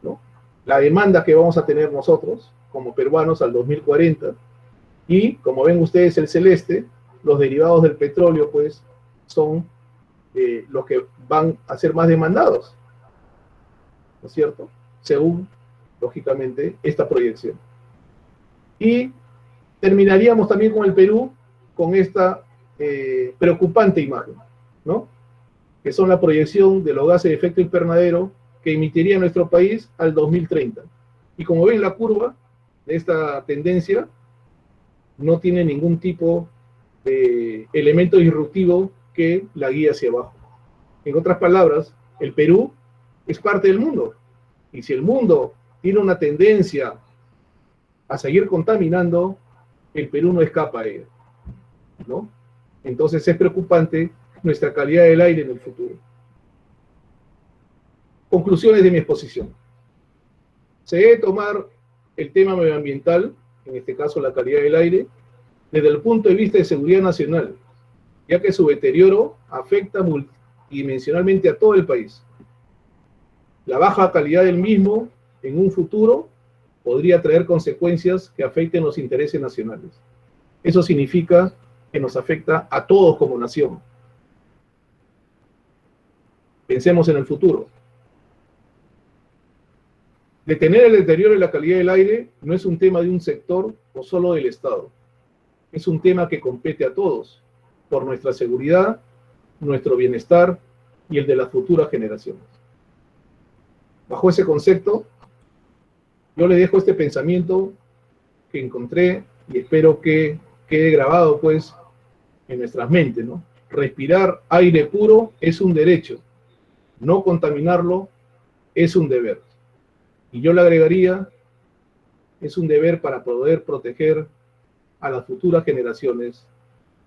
¿no?, la demanda que vamos a tener nosotros como peruanos al 2040, y como ven ustedes el celeste, los derivados del petróleo pues son los que van a ser más demandados, ¿no es cierto?, según, lógicamente, esta proyección. Y terminaríamos también con el Perú con esta preocupante imagen, ¿no?, que son la proyección de los gases de efecto invernadero que emitiría nuestro país al 2030. Y como ven, la curva de esta tendencia no tiene ningún tipo de elemento disruptivo que la guíe hacia abajo. En otras palabras, el Perú es parte del mundo. Y si el mundo tiene una tendencia a seguir contaminando, el Perú no escapa a ello, ¿no? Entonces es preocupante nuestra calidad del aire en el futuro. Conclusiones de mi exposición. Se debe tomar el tema medioambiental, en este caso la calidad del aire, desde el punto de vista de seguridad nacional, ya que su deterioro afecta multidimensionalmente a todo el país. La baja calidad del mismo, en un futuro, podría traer consecuencias que afecten los intereses nacionales. Eso significa que nos afecta a todos como nación. Pensemos en el futuro. Detener el deterioro de la calidad del aire no es un tema de un sector o solo del Estado. Es un tema que compete a todos, por nuestra seguridad, nuestro bienestar y el de las futuras generaciones. Bajo ese concepto, yo le dejo este pensamiento que encontré y espero que quede grabado pues en nuestras mentes, ¿no? Respirar aire puro es un derecho, no contaminarlo es un deber. Y yo le agregaría, es un deber para poder proteger a las futuras generaciones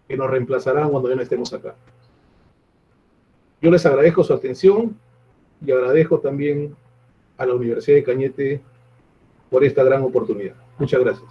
que nos reemplazarán cuando ya no estemos acá. Yo les agradezco su atención y agradezco también a la Universidad de Cañete por esta gran oportunidad. Muchas gracias.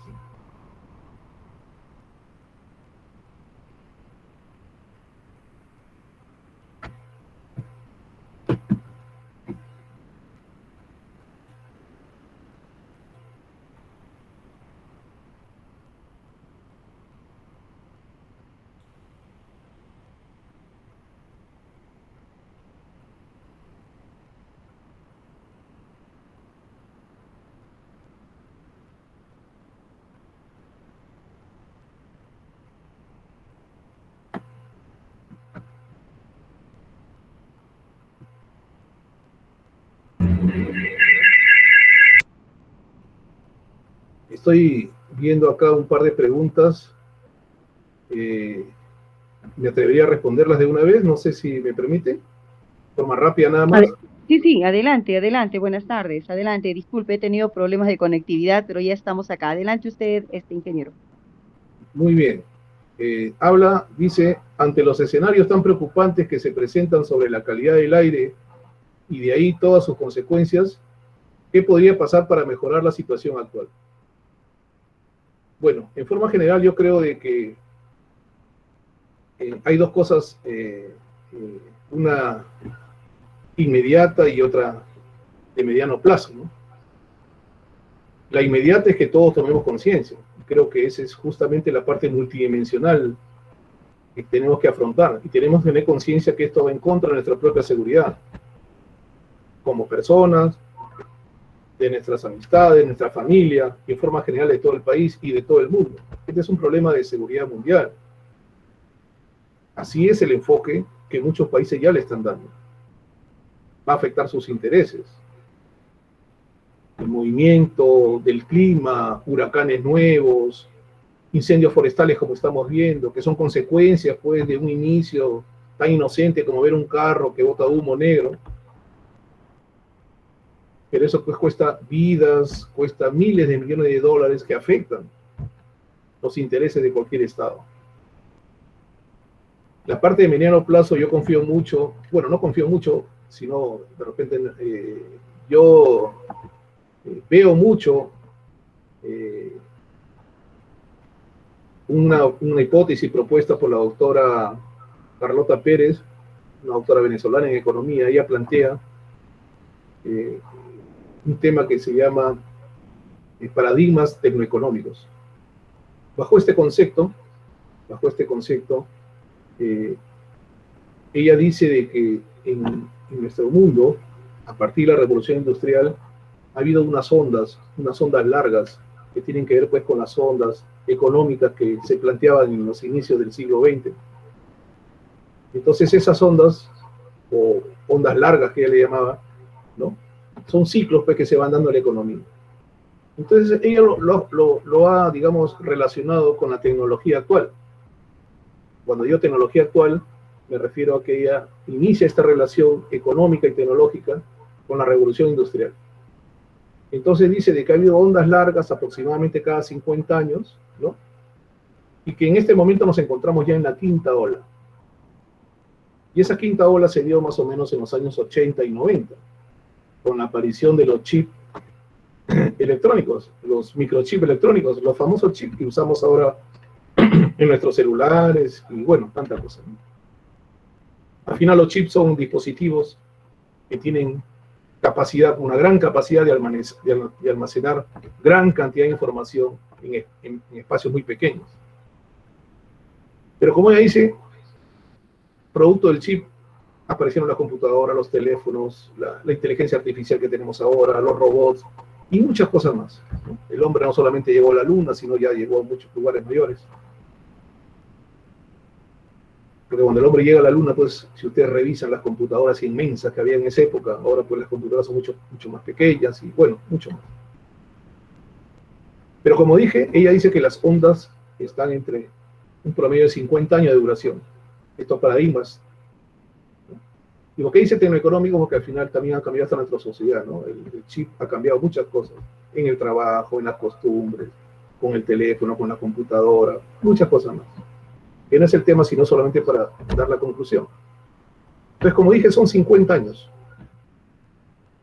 Estoy viendo acá un par de preguntas. Me atrevería a responderlas de una vez, no sé si me permite. De forma rápida nada más. Sí, adelante, adelante, buenas tardes, adelante. Disculpe, he tenido problemas de conectividad, pero ya estamos acá. Adelante usted, ingeniero. Muy bien. Dice, ante los escenarios tan preocupantes que se presentan sobre la calidad del aire y de ahí todas sus consecuencias, ¿qué podría pasar para mejorar la situación actual? Bueno, en forma general yo creo de que hay dos cosas, una inmediata y otra de mediano plazo, ¿no? La inmediata es que todos tomemos conciencia. Creo que esa es justamente la parte multidimensional que tenemos que afrontar. Y tenemos que tener conciencia que esto va en contra de nuestra propia seguridad, como personas, de nuestras amistades, de nuestra familia, y en forma general de todo el país y de todo el mundo. Este es un problema de seguridad mundial. Así es el enfoque que muchos países ya le están dando. Va a afectar sus intereses. El movimiento del clima, huracanes nuevos, incendios forestales como estamos viendo, que son consecuencias pues de un inicio tan inocente como ver un carro que bota humo negro. Pero eso pues cuesta vidas, cuesta miles de millones de dólares que afectan los intereses de cualquier Estado. La parte de mediano plazo yo confío mucho, bueno, no confío mucho, sino de repente yo veo mucho una hipótesis propuesta por la doctora Carlota Pérez, una doctora venezolana en economía. Ella plantea un tema que se llama paradigmas tecnoeconómicos. Bajo este concepto, ella dice de que en nuestro mundo, a partir de la revolución industrial, ha habido unas ondas largas que tienen que ver pues con las ondas económicas que se planteaban en los inicios del siglo XX. Entonces esas ondas, o ondas largas que ella le llamaba, ¿no?, son ciclos pues, que se van dando en la economía. Entonces ella lo ha, digamos, relacionado con la tecnología actual. Cuando digo tecnología actual, me refiero a que ella inicia esta relación económica y tecnológica con la revolución industrial. Entonces dice de que ha habido ondas largas aproximadamente cada 50 años, ¿no?, y que en este momento nos encontramos ya en la quinta ola. Y esa quinta ola se dio más o menos en los años 80 y 90, con la aparición de los chips electrónicos, los microchips electrónicos, los famosos chips que usamos ahora en nuestros celulares, y bueno, tantas cosas, ¿no? Al final los chips son dispositivos que tienen capacidad, una gran capacidad de almacenar gran cantidad de información en espacios muy pequeños. Pero como ella dice, producto del chip aparecieron las computadoras, los teléfonos, la inteligencia artificial que tenemos ahora, los robots y muchas cosas más. El hombre no solamente llegó a la luna, sino ya llegó a muchos lugares mayores. Porque cuando el hombre llega a la luna, pues, si ustedes revisan las computadoras inmensas que había en esa época, ahora pues las computadoras son mucho más pequeñas y, bueno, mucho más. Pero como dije, ella dice que las ondas están entre un promedio de 50 años de duración. Estos paradigmas. Y lo que dice tecnoeconómico, porque al final también ha cambiado hasta nuestra sociedad, ¿no? El chip ha cambiado muchas cosas, en el trabajo, en las costumbres, con el teléfono, con la computadora, muchas cosas más. Que no es el tema, sino solamente para dar la conclusión. Entonces, como dije, son 50 años.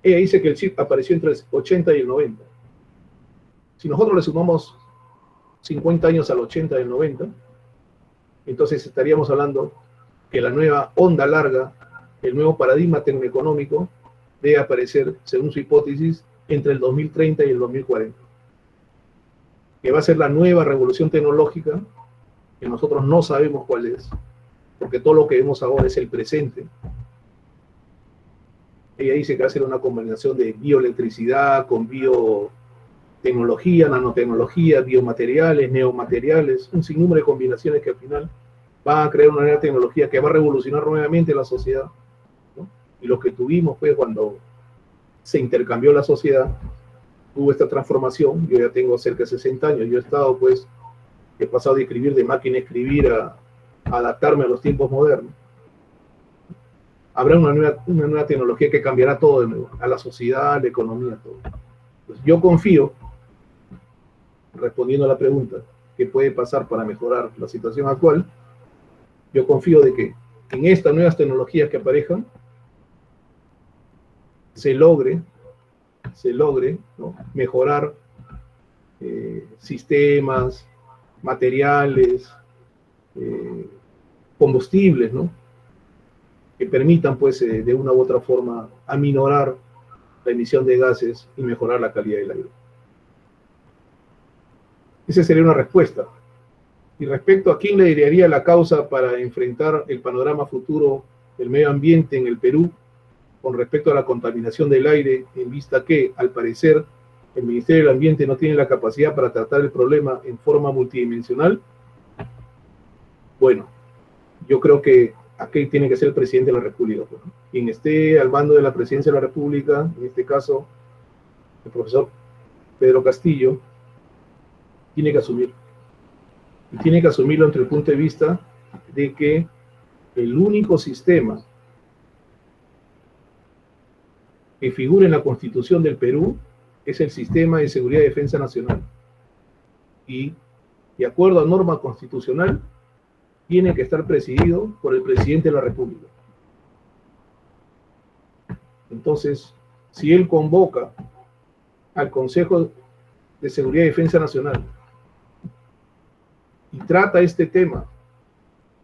Ella dice que el chip apareció entre el 80 y el 90. Si nosotros le sumamos 50 años al 80 y al 90, entonces estaríamos hablando que la nueva onda larga, el nuevo paradigma tecnoeconómico, debe aparecer, según su hipótesis, entre el 2030 y el 2040. Que va a ser la nueva revolución tecnológica, que nosotros no sabemos cuál es, porque todo lo que vemos ahora es el presente. Ella dice que va a ser una combinación de bioelectricidad con biotecnología, nanotecnología, biomateriales, neomateriales, un sinnúmero de combinaciones que al final van a crear una nueva tecnología que va a revolucionar nuevamente la sociedad, ¿no? Y lo que tuvimos fue cuando se intercambió la sociedad, hubo esta transformación. Yo ya tengo cerca de 60 años, yo he estado pues, he pasado de escribir de máquina a escribir a adaptarme a los tiempos modernos. Habrá una nueva tecnología que cambiará todo de nuevo, a la sociedad, a la economía, todo. Pues yo confío, respondiendo a la pregunta, ¿qué puede pasar para mejorar la situación actual? Yo confío de que en estas nuevas tecnologías que aparezcan, se logre, ¿no?, mejorar sistemas, materiales, combustibles, ¿no?, que permitan, pues, de una u otra forma, aminorar la emisión de gases y mejorar la calidad del aire. Esa sería una respuesta. Y respecto a quién le diría la causa para enfrentar el panorama futuro del medio ambiente en el Perú, con respecto a la contaminación del aire, en vista que, al parecer, el Ministerio del Ambiente no tiene la capacidad para tratar el problema en forma multidimensional, bueno, yo creo que aquí tiene que ser el presidente de la República, ¿no? Quien esté al mando de la presidencia de la República, en este caso, el profesor Pedro Castillo, tiene que asumir. Y tiene que asumirlo desde el punto de vista de que el único sistema que figura en la Constitución del Perú es el Sistema de Seguridad y Defensa Nacional. Y, de acuerdo a norma constitucional, tiene que estar presidido por el presidente de la República. Entonces, si él convoca al Consejo de Seguridad y Defensa Nacional y trata este tema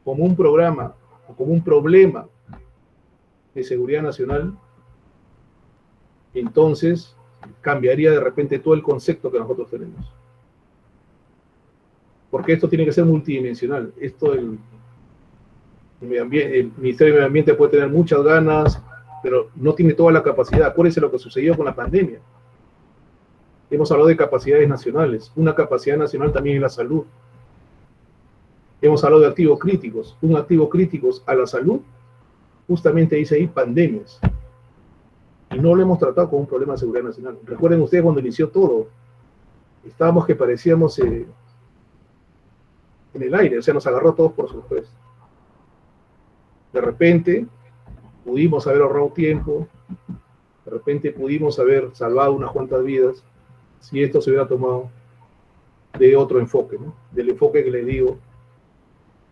como un programa o como un problema de seguridad nacional, entonces cambiaría de repente todo el concepto que nosotros tenemos. Porque esto tiene que ser multidimensional. Esto el Ministerio de Medio Ambiente puede tener muchas ganas, pero no tiene toda la capacidad. Acuérdense lo que sucedió con la pandemia. Hemos hablado de capacidades nacionales. Una capacidad nacional también es la salud. Hemos hablado de activos críticos. Un activo crítico a la salud, justamente dice ahí pandemias. Y no lo hemos tratado como un problema de seguridad nacional. Recuerden ustedes cuando inició todo, estábamos que parecíamos en el aire, o sea, nos agarró a todos por sorpresa. De repente pudimos haber ahorrado tiempo, de repente pudimos haber salvado unas cuantas vidas si esto se hubiera tomado de otro enfoque, ¿no? Del enfoque que les digo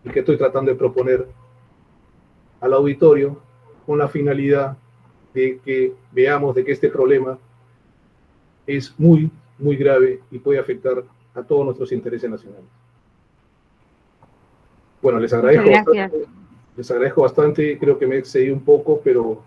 y que estoy tratando de proponer al auditorio con la finalidad de que veamos de que este problema es muy, muy grave y puede afectar a todos nuestros intereses nacionales. Bueno, les agradezco bastante, creo que me he excedido un poco, pero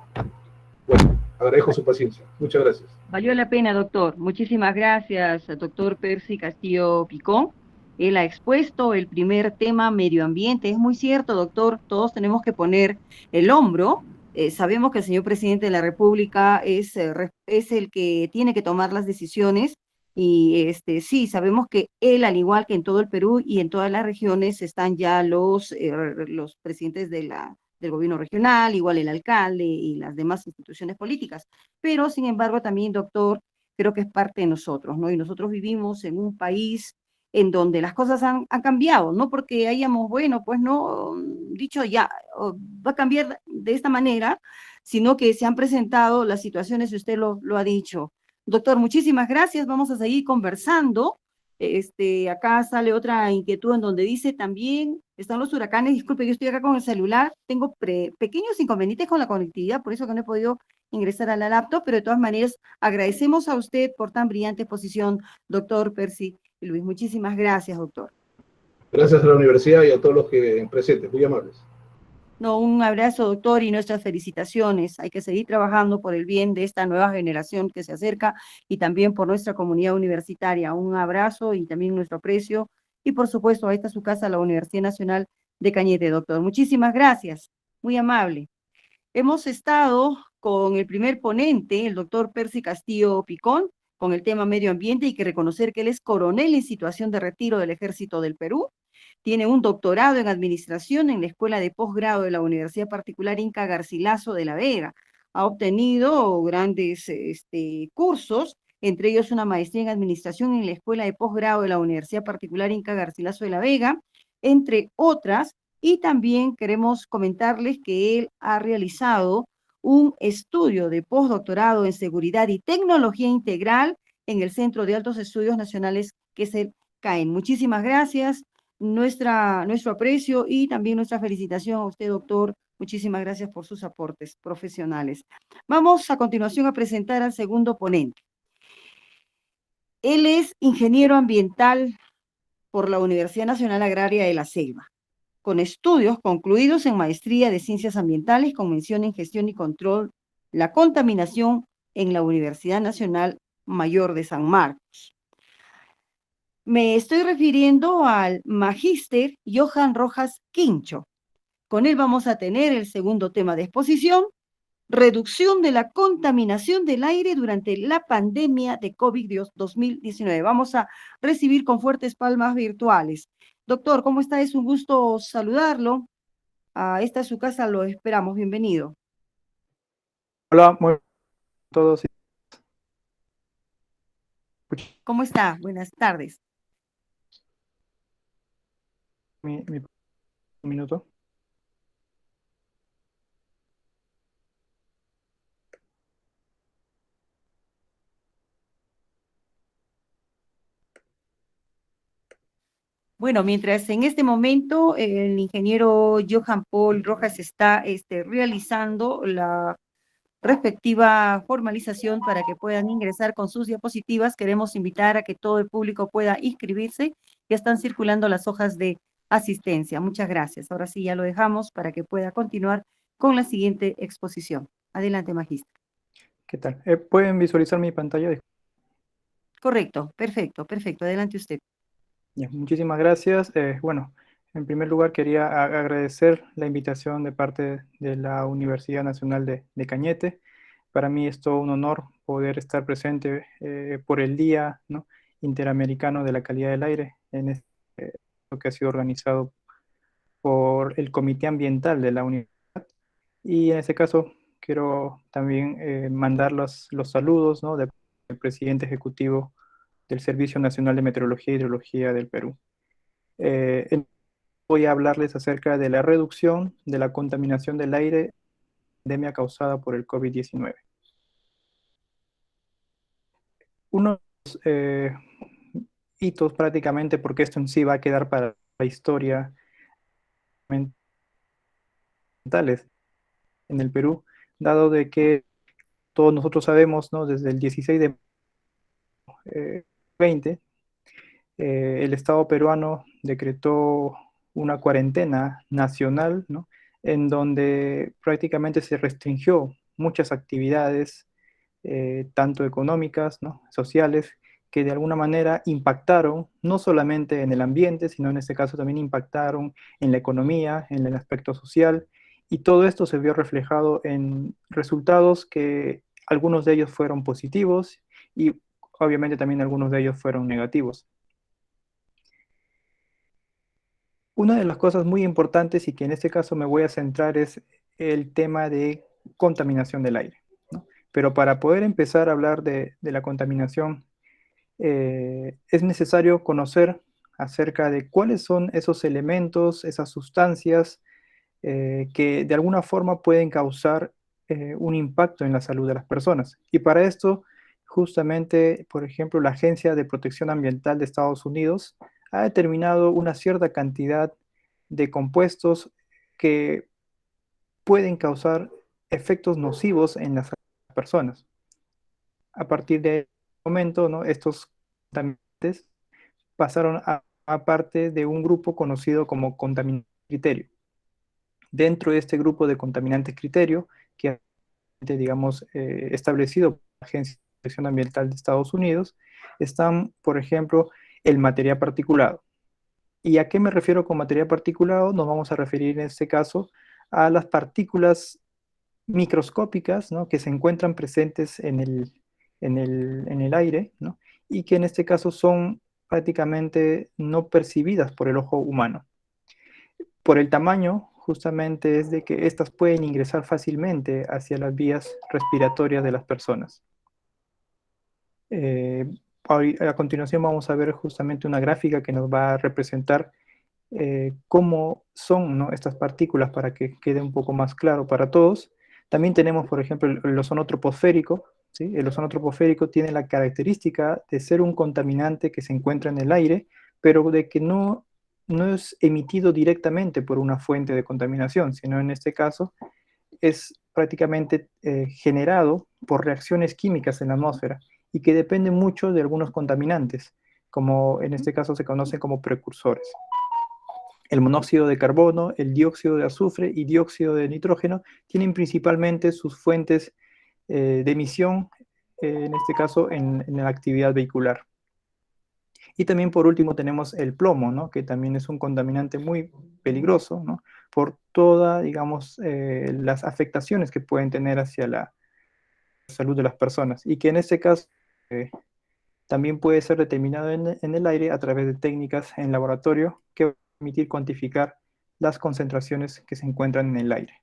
bueno, agradezco su paciencia. Muchas gracias. Valió la pena, doctor. Muchísimas gracias, doctor Percy Castillo Picón. Él ha expuesto el primer tema, medio ambiente. Es muy cierto, doctor, todos tenemos que poner el hombro. Sabemos que el señor presidente de la República es el que tiene que tomar las decisiones y sí, sabemos que él, al igual que en todo el Perú y en todas las regiones, están ya los presidentes del gobierno regional, igual el alcalde y las demás instituciones políticas. Pero, sin embargo, también, doctor, creo que es parte de nosotros, ¿no? Y nosotros vivimos en un país en donde las cosas han cambiado, no porque hayamos, bueno, pues no, dicho ya, va a cambiar de esta manera, sino que se han presentado las situaciones, y usted lo ha dicho. Doctor, muchísimas gracias, vamos a seguir conversando. Acá sale otra inquietud en donde dice también, están los huracanes, disculpe, yo estoy acá con el celular, tengo pequeños inconvenientes con la conectividad, por eso que no he podido ingresar a la laptop, pero de todas maneras agradecemos a usted por tan brillante exposición, doctor Percy Luis. Muchísimas gracias, doctor. Gracias a la universidad y a todos los que presentes, muy amables. No, un abrazo, doctor, y nuestras felicitaciones. Hay que seguir trabajando por el bien de esta nueva generación que se acerca y también por nuestra comunidad universitaria. Un abrazo y también nuestro aprecio. Y por supuesto, ahí está su casa, la Universidad Nacional de Cañete, doctor. Muchísimas gracias. Muy amable. Hemos estado con el primer ponente, el doctor Percy Castillo Picón, con el tema medio ambiente. Y que reconocer que él es coronel en situación de retiro del Ejército del Perú. Tiene un doctorado en administración en la Escuela de Posgrado de la Universidad Particular Inca Garcilaso de la Vega. Ha obtenido grandes cursos, entre ellos una maestría en administración en la Escuela de Posgrado de la Universidad Particular Inca Garcilaso de la Vega, entre otras. Y también queremos comentarles que él ha realizado un estudio de postdoctorado en seguridad y tecnología integral en el Centro de Altos Estudios Nacionales, que es el CAEN. Muchísimas gracias. Nuestro aprecio y también nuestra felicitación a usted, doctor. Muchísimas gracias por sus aportes profesionales. Vamos a continuación a presentar al segundo ponente. Él es ingeniero ambiental por la Universidad Nacional Agraria de la Selva, con estudios concluidos en maestría de Ciencias Ambientales con mención en Gestión y Control la Contaminación en la Universidad Nacional Mayor de San Marcos. Me estoy refiriendo al magíster Johan Rojas Quincho. Con él vamos a tener el segundo tema de exposición, reducción de la contaminación del aire durante la pandemia de COVID-19. Vamos a recibir con fuertes palmas virtuales. Doctor, ¿cómo está? Es un gusto saludarlo. Esta es su casa, lo esperamos. Bienvenido. Hola, muy buenas a todos. ¿Cómo está? Buenas tardes. Mi minuto. Bueno, mientras en este momento el ingeniero Johan Paul Rojas está realizando la respectiva formalización para que puedan ingresar con sus diapositivas, queremos invitar a que todo el público pueda inscribirse. Ya están circulando las hojas de asistencia. Muchas gracias. Ahora sí, ya lo dejamos para que pueda continuar con la siguiente exposición. Adelante, magíster. ¿Qué tal? ¿Pueden visualizar mi pantalla? Correcto, perfecto, perfecto. Adelante usted. Ya, muchísimas gracias. Bueno, en primer lugar quería agradecer la invitación de parte de la Universidad Nacional de Cañete. Para mí es todo un honor poder estar presente por el Día, ¿no?, Interamericano de la Calidad del Aire, en este lo que ha sido organizado por el Comité Ambiental de la Universidad. Y en este caso quiero también mandar los saludos, ¿no?, del presidente ejecutivo del Servicio Nacional de Meteorología e Hidrología del Perú. Voy a hablarles acerca de la reducción de la contaminación del aire, pandemia causada por el COVID-19. Uno de los hitos prácticamente, porque esto en sí va a quedar para la historia ambientales en el Perú, dado de que todos nosotros sabemos, ¿no?, desde el 16 de 20, el Estado peruano decretó una cuarentena nacional, ¿no?, en donde prácticamente se restringió muchas actividades, tanto económicas, ¿no?, sociales, que de alguna manera impactaron no solamente en el ambiente, sino en este caso también impactaron en la economía, en el aspecto social, y todo esto se vio reflejado en resultados que algunos de ellos fueron positivos y obviamente también algunos de ellos fueron negativos. Una de las cosas muy importantes y que en este caso me voy a centrar es el tema de contaminación del aire, ¿no? Pero para poder empezar a hablar de la contaminación, es necesario conocer acerca de cuáles son esos elementos, esas sustancias que de alguna forma pueden causar un impacto en la salud de las personas. Y para esto, justamente, por ejemplo, la Agencia de Protección Ambiental de Estados Unidos ha determinado una cierta cantidad de compuestos que pueden causar efectos nocivos en las personas. A partir de ese momento, ¿no?, estos contaminantes pasaron a parte de un grupo conocido como contaminante criterio. Dentro de este grupo de contaminantes criterio, que digamos establecido por la Agencia de Protección Ambiental de Estados Unidos, están, por ejemplo, el material particulado. ¿Y a qué me refiero con material particulado? Nos vamos a referir en este caso a las partículas microscópicas, ¿no?, que se encuentran presentes en el aire, ¿no?, y que en este caso son prácticamente no percibidas por el ojo humano. Por el tamaño, justamente es de que estas pueden ingresar fácilmente hacia las vías respiratorias de las personas. A continuación vamos a ver justamente una gráfica que nos va a representar cómo son, ¿no?, estas partículas para que quede un poco más claro para todos. También tenemos, por ejemplo, el ozono troposférico, ¿sí? El ozono troposférico tiene la característica de ser un contaminante que se encuentra en el aire, pero de que no es emitido directamente por una fuente de contaminación, sino en este caso es prácticamente generado por reacciones químicas en la atmósfera y que depende mucho de algunos contaminantes, como en este caso se conocen como precursores. El monóxido de carbono, el dióxido de azufre y dióxido de nitrógeno tienen principalmente sus fuentes de emisión, en este caso en la actividad vehicular. Y también por último tenemos el plomo, ¿no?, que también es un contaminante muy peligroso, ¿no?, por todas, digamos, las afectaciones que pueden tener hacia la salud de las personas y que en este caso también puede ser determinado en el aire a través de técnicas en laboratorio que van a permitir cuantificar las concentraciones que se encuentran en el aire.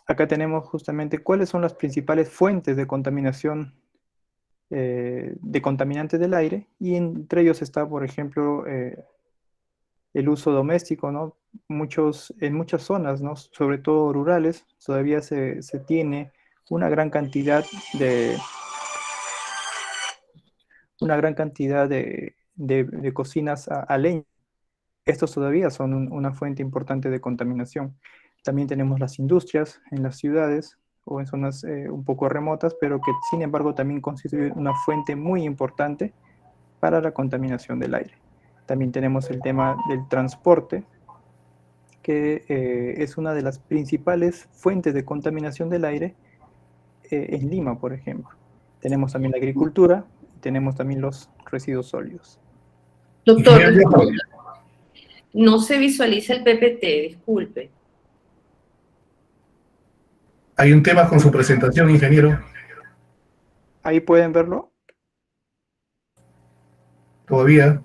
Acá tenemos justamente cuáles son las principales fuentes de contaminación de contaminantes del aire, y entre ellos está, por ejemplo, el uso doméstico, ¿no? En muchas zonas, ¿no?, sobre todo rurales, todavía se tiene una gran cantidad de de cocinas a leña. Estos todavía son una fuente importante de contaminación. También tenemos las industrias en las ciudades o en zonas un poco remotas, pero que sin embargo también constituyen una fuente muy importante para la contaminación del aire. También tenemos el tema del transporte, que es una de las principales fuentes de contaminación del aire en Lima, por ejemplo. Tenemos también la agricultura, y tenemos también los residuos sólidos. Doctor, no se visualiza el PPT, disculpe. Hay un tema con su presentación, ingeniero. Ahí pueden verlo. Todavía.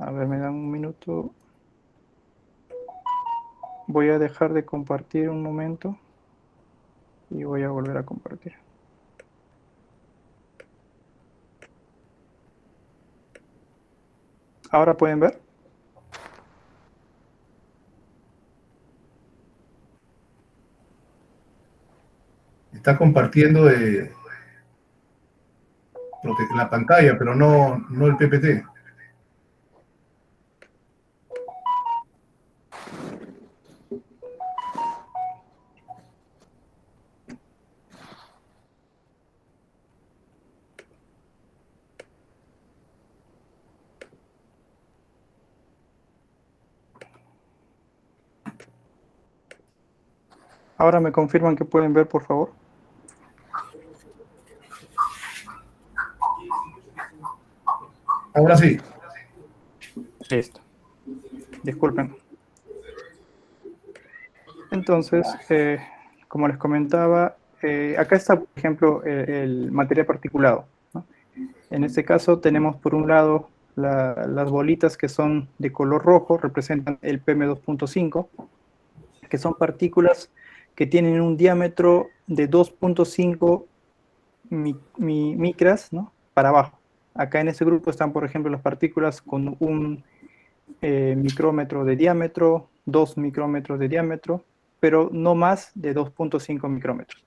A ver, me dan un minuto. Voy a dejar de compartir un momento y voy a volver a compartir. ¿Ahora pueden ver? Está compartiendo la pantalla, pero no el PPT. Ahora me confirman que pueden ver, por favor. Ahora sí. Listo. Disculpen. Entonces, como les comentaba, acá está, por ejemplo, el material particulado, ¿no? En este caso tenemos por un lado las bolitas que son de color rojo, representan el PM2.5, que son partículas que tienen un diámetro de 2.5 micras, ¿no?, para abajo. Acá en este grupo están, por ejemplo, las partículas con un micrómetro de diámetro, 2 micrómetros de diámetro, pero no más de 2.5 micrómetros.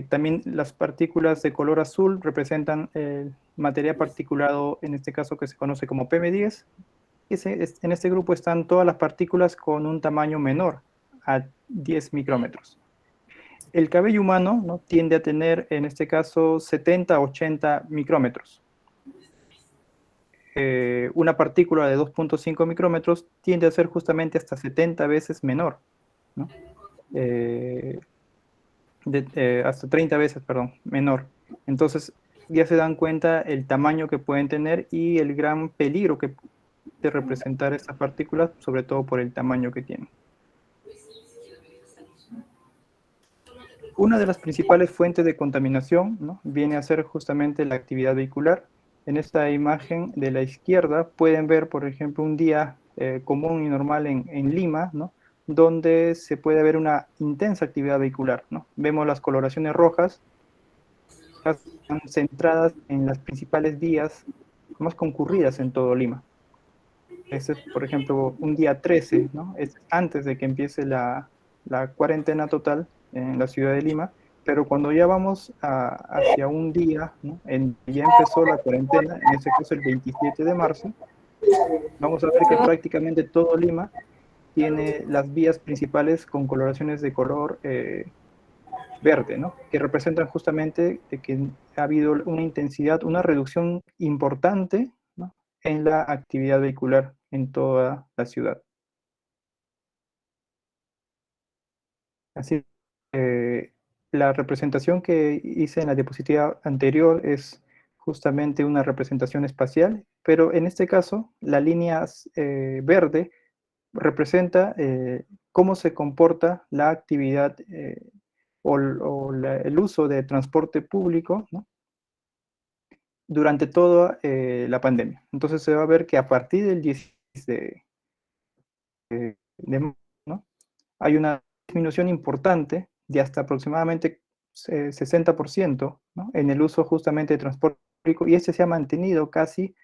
También las partículas de color azul representan el material particulado, en este caso que se conoce como PM10. En este grupo están todas las partículas con un tamaño menor a 10 micrómetros. El cabello humano, ¿no?, tiende a tener, en este caso, 70 a 80 micrómetros. Una partícula de 2.5 micrómetros tiende a ser justamente hasta 70 veces menor, ¿no? Hasta 30 veces, perdón, menor. Entonces, ya se dan cuenta el tamaño que pueden tener y el gran peligro que puede representar estas partículas, sobre todo por el tamaño que tienen. Una de las principales fuentes de contaminación, ¿no?, viene a ser justamente la actividad vehicular. En esta imagen de la izquierda pueden ver, por ejemplo, un día común y normal en Lima, ¿no?, donde se puede ver una intensa actividad vehicular, ¿no? Vemos las coloraciones rojas, están centradas en las principales vías más concurridas en todo Lima. Este es, por ejemplo, un día 13, ¿no?, es antes de que empiece la cuarentena total en la ciudad de Lima, pero cuando ya vamos hacia un día, ¿no?, ya empezó la cuarentena, en este caso el 27 de marzo, vamos a ver que prácticamente todo Lima tiene las vías principales con coloraciones de color verde, ¿no?, que representan justamente de que ha habido una intensidad, una reducción importante, ¿no?, en la actividad vehicular en toda la ciudad. Así, la representación que hice en la diapositiva anterior es justamente una representación espacial, pero en este caso la línea verde representa cómo se comporta la actividad el uso de transporte público, ¿no?, durante toda la pandemia. Entonces se va a ver que a partir del 16 de ¿no?, hay una disminución importante de hasta aproximadamente 60%, ¿no?, en el uso justamente de transporte público, y este se ha mantenido casi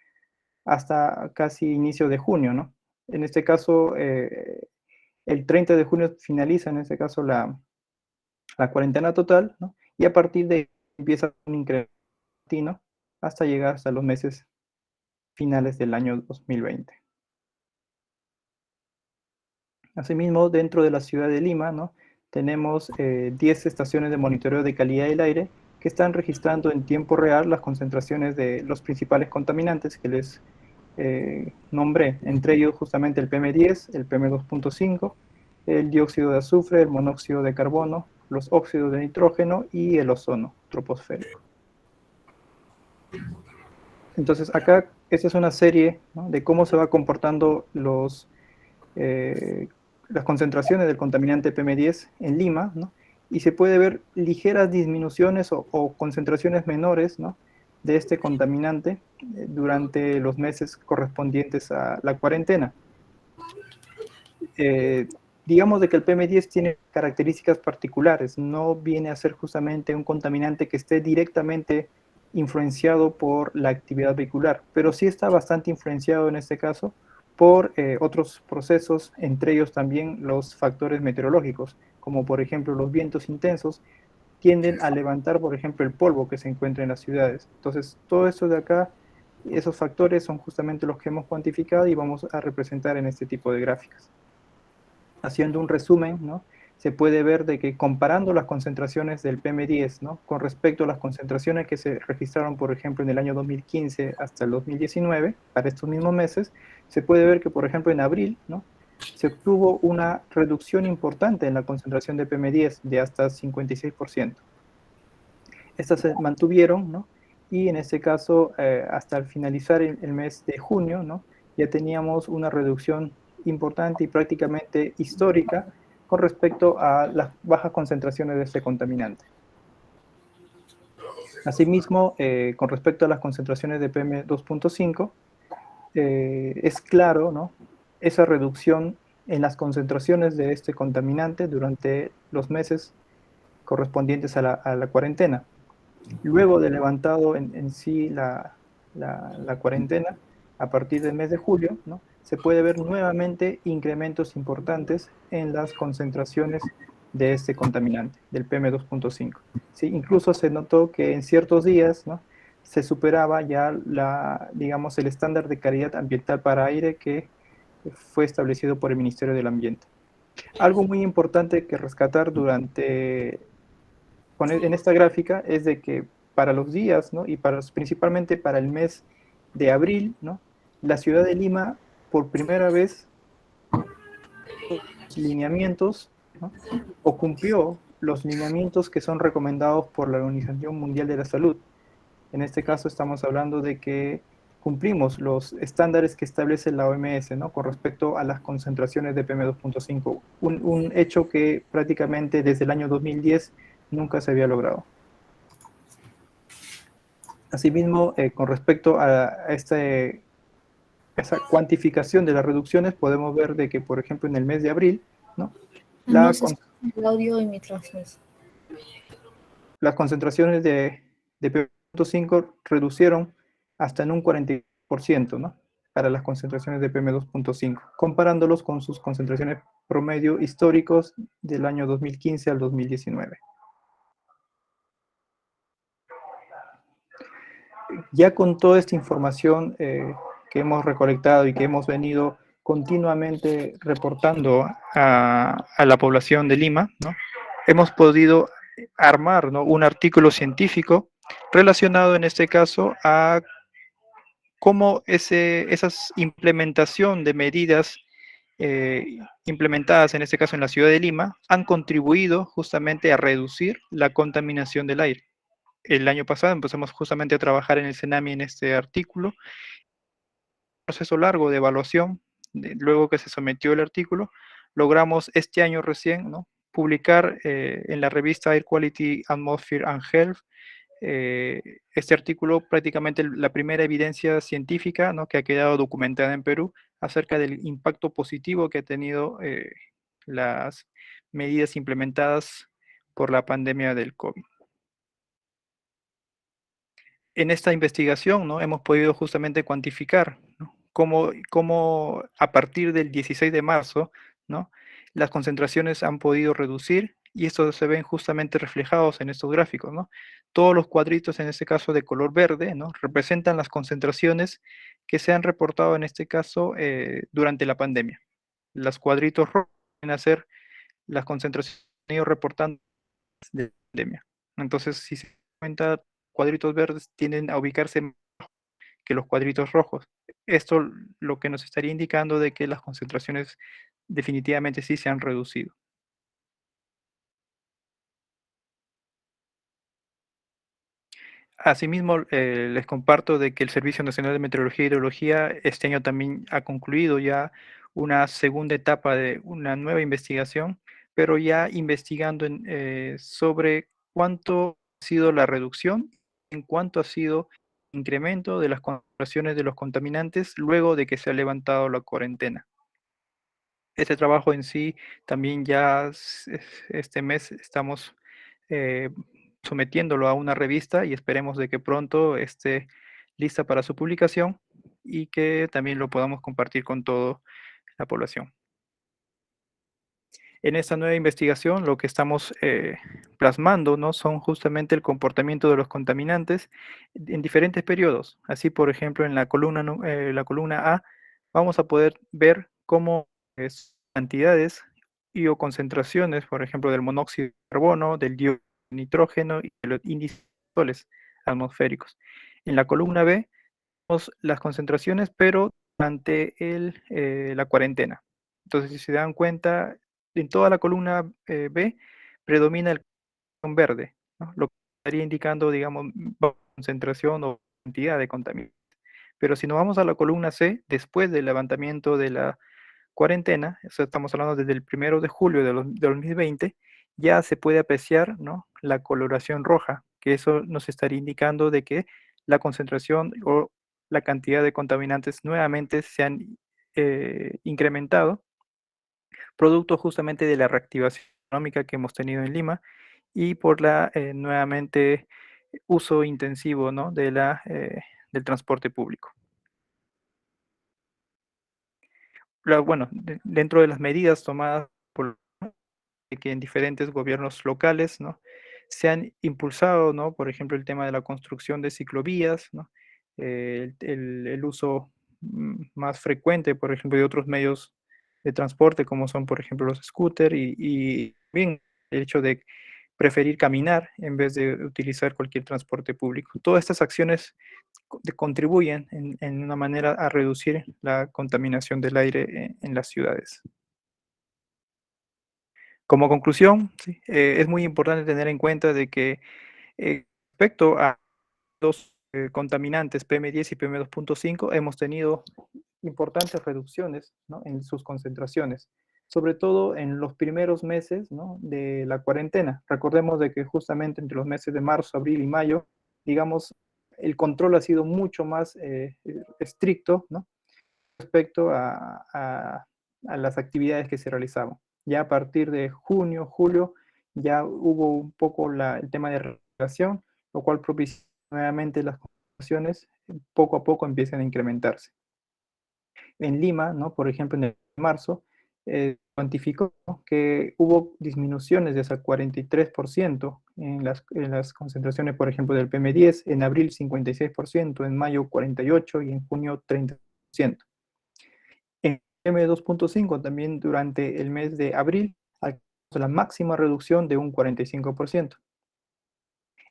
hasta inicio de junio, ¿no? En este caso, el 30 de junio finaliza, en este caso, la cuarentena total, ¿no?, y a partir de ahí empieza un incremento, ¿no?, hasta llegar hasta los meses finales del año 2020. Asimismo, dentro de la ciudad de Lima, ¿no?, tenemos 10 estaciones de monitoreo de calidad del aire que están registrando en tiempo real las concentraciones de los principales contaminantes que les nombré, entre ellos justamente el PM10, el PM2.5, el dióxido de azufre, el monóxido de carbono, los óxidos de nitrógeno y el ozono troposférico. Entonces acá, esta es una serie, ¿no?, de cómo se va comportando las concentraciones del contaminante PM10 en Lima, ¿no?, y se puede ver ligeras disminuciones o concentraciones menores, ¿no?, de este contaminante durante los meses correspondientes a la cuarentena. Digamos de que el PM10 tiene características particulares, no viene a ser justamente un contaminante que esté directamente influenciado por la actividad vehicular, pero sí está bastante influenciado en este caso por otros procesos, entre ellos también los factores meteorológicos, como por ejemplo los vientos intensos, tienden a levantar, por ejemplo, el polvo que se encuentra en las ciudades. Entonces, todo esto de acá, esos factores son justamente los que hemos cuantificado y vamos a representar en este tipo de gráficas. Haciendo un resumen, ¿no?, se puede ver de que comparando las concentraciones del PM10, ¿no?, con respecto a las concentraciones que se registraron, por ejemplo, en el año 2015 hasta el 2019, para estos mismos meses, se puede ver que, por ejemplo, en abril, ¿no?, se obtuvo una reducción importante en la concentración de PM10 de hasta 56%. Estas se mantuvieron, ¿no?, y en este caso, hasta el finalizar el mes de junio, ¿no?, ya teníamos una reducción importante y prácticamente histórica con respecto a las bajas concentraciones de este contaminante. Asimismo, con respecto a las concentraciones de PM2.5, es claro, ¿no?, esa reducción en las concentraciones de este contaminante durante los meses correspondientes a la cuarentena. Luego de levantado en sí la cuarentena, a partir del mes de julio, ¿no?, se puede ver nuevamente incrementos importantes en las concentraciones de este contaminante, del PM2.5. ¿Sí? Incluso se notó que en ciertos días, ¿no?, se superaba ya digamos, el estándar de calidad ambiental para aire que fue establecido por el Ministerio del Ambiente. Algo muy importante que rescatar en esta gráfica es de que para los días, ¿no?, y principalmente para el mes de abril, ¿no?, la ciudad de Lima por primera vez lineamientos, ¿no?, o cumplió los lineamientos que son recomendados por la Organización Mundial de la Salud. En este caso estamos hablando de que cumplimos los estándares que establece la OMS, ¿no?, con respecto a las concentraciones de PM2.5, un hecho que prácticamente desde el año 2010 nunca se había logrado. Asimismo, con respecto a esa cuantificación de las reducciones, podemos ver de que, por ejemplo, en el mes de abril, ¿no?, el audio de mi transmisión. Las concentraciones de PM2.5 reducieron hasta en un 40%, ¿no?, para las concentraciones de PM2.5, comparándolos con sus concentraciones promedio históricos del año 2015 al 2019. Ya con toda esta información que hemos recolectado y que hemos venido continuamente reportando a la población de Lima, ¿no?, hemos podido armar, ¿no?, un artículo científico relacionado en este caso a cómo esas implementación de medidas implementadas en este caso en la ciudad de Lima han contribuido justamente a reducir la contaminación del aire. El año pasado empezamos justamente a trabajar en el CENAMI en este artículo, proceso largo de evaluación, luego que se sometió el artículo, logramos este año recién, ¿no?, publicar en la revista Air Quality, Atmosphere and Health este artículo, prácticamente la primera evidencia científica, ¿no?, que ha quedado documentada en Perú acerca del impacto positivo que ha tenido las medidas implementadas por la pandemia del COVID. En esta investigación, ¿no?, hemos podido justamente cuantificar, ¿no?, cómo a partir del 16 de marzo, ¿no?, las concentraciones han podido reducir y estos se ven justamente reflejados en estos gráficos, ¿no? Todos los cuadritos, en este caso de color verde, ¿no? Representan las concentraciones que se han reportado, en este caso, durante la pandemia. Los cuadritos rojos van a ser las concentraciones que han ido reportando de la pandemia. Entonces, si se dan cuenta, cuadritos verdes tienden a ubicarse más que los cuadritos rojos. Esto lo que nos estaría indicando de que las concentraciones definitivamente sí se han reducido. Asimismo, les comparto de que el Servicio Nacional de Meteorología y Hidrología este año también ha concluido ya una segunda etapa de una nueva investigación, pero ya investigando sobre cuánto ha sido la reducción, en cuánto ha sido el incremento de las concentraciones de los contaminantes luego de que se ha levantado la cuarentena. Este trabajo en sí también ya este mes estamos eh, sometiéndolo a una revista y esperemos de que pronto esté lista para su publicación y que también lo podamos compartir con toda la población. En esta nueva investigación lo que estamos plasmando, ¿no? Son justamente el comportamiento de los contaminantes en diferentes periodos. Así, por ejemplo, en la columna A vamos a poder ver cómo cantidades y o concentraciones, por ejemplo, del monóxido de carbono, del dióxido de nitrógeno y de los índices de soles atmosféricos. En la columna B vemos las concentraciones, pero durante la cuarentena. Entonces, si se dan cuenta, en toda la columna B predomina el color verde, ¿no? Lo que estaría indicando, digamos, concentración o cantidad de contaminantes. Pero si nos vamos a la columna C, después del levantamiento de la cuarentena, eso estamos hablando desde el 1 de julio de 2020, ya se puede apreciar, ¿no? La coloración roja, que eso nos estaría indicando de que la concentración o la cantidad de contaminantes nuevamente se han incrementado, producto justamente de la reactivación económica que hemos tenido en Lima y por la nuevamente uso intensivo, ¿no? del transporte público. Bueno, dentro de las medidas tomadas por que en diferentes gobiernos locales, ¿no? Se han impulsado, ¿no? Por ejemplo, el tema de la construcción de ciclovías, ¿no? El uso más frecuente, por ejemplo, de otros medios de transporte, como son, por ejemplo, los scooters y bien el hecho de preferir caminar en vez de utilizar cualquier transporte público. Todas estas acciones contribuyen en una manera a reducir la contaminación del aire en las ciudades. Como conclusión, sí, es muy importante tener en cuenta de que respecto a los contaminantes PM10 y PM2.5 hemos tenido importantes reducciones, ¿no? En sus concentraciones, sobre todo en los primeros meses, ¿no? De la cuarentena. Recordemos de que justamente entre los meses de marzo, abril y mayo, digamos, el control ha sido mucho más estricto, ¿no? Respecto a las actividades que se realizaban. Ya a partir de junio, julio, ya hubo un poco el tema de regulación, lo cual propició nuevamente las concentraciones poco a poco empiezan a incrementarse. En Lima, ¿no? Por ejemplo, en el marzo, cuantificó, ¿no? Que hubo disminuciones de hasta 43% en las concentraciones, por ejemplo, del PM10, en abril 56%, en mayo 48% y en junio 30%. En M2.5 también durante el mes de abril alcanzó la máxima reducción de un 45%.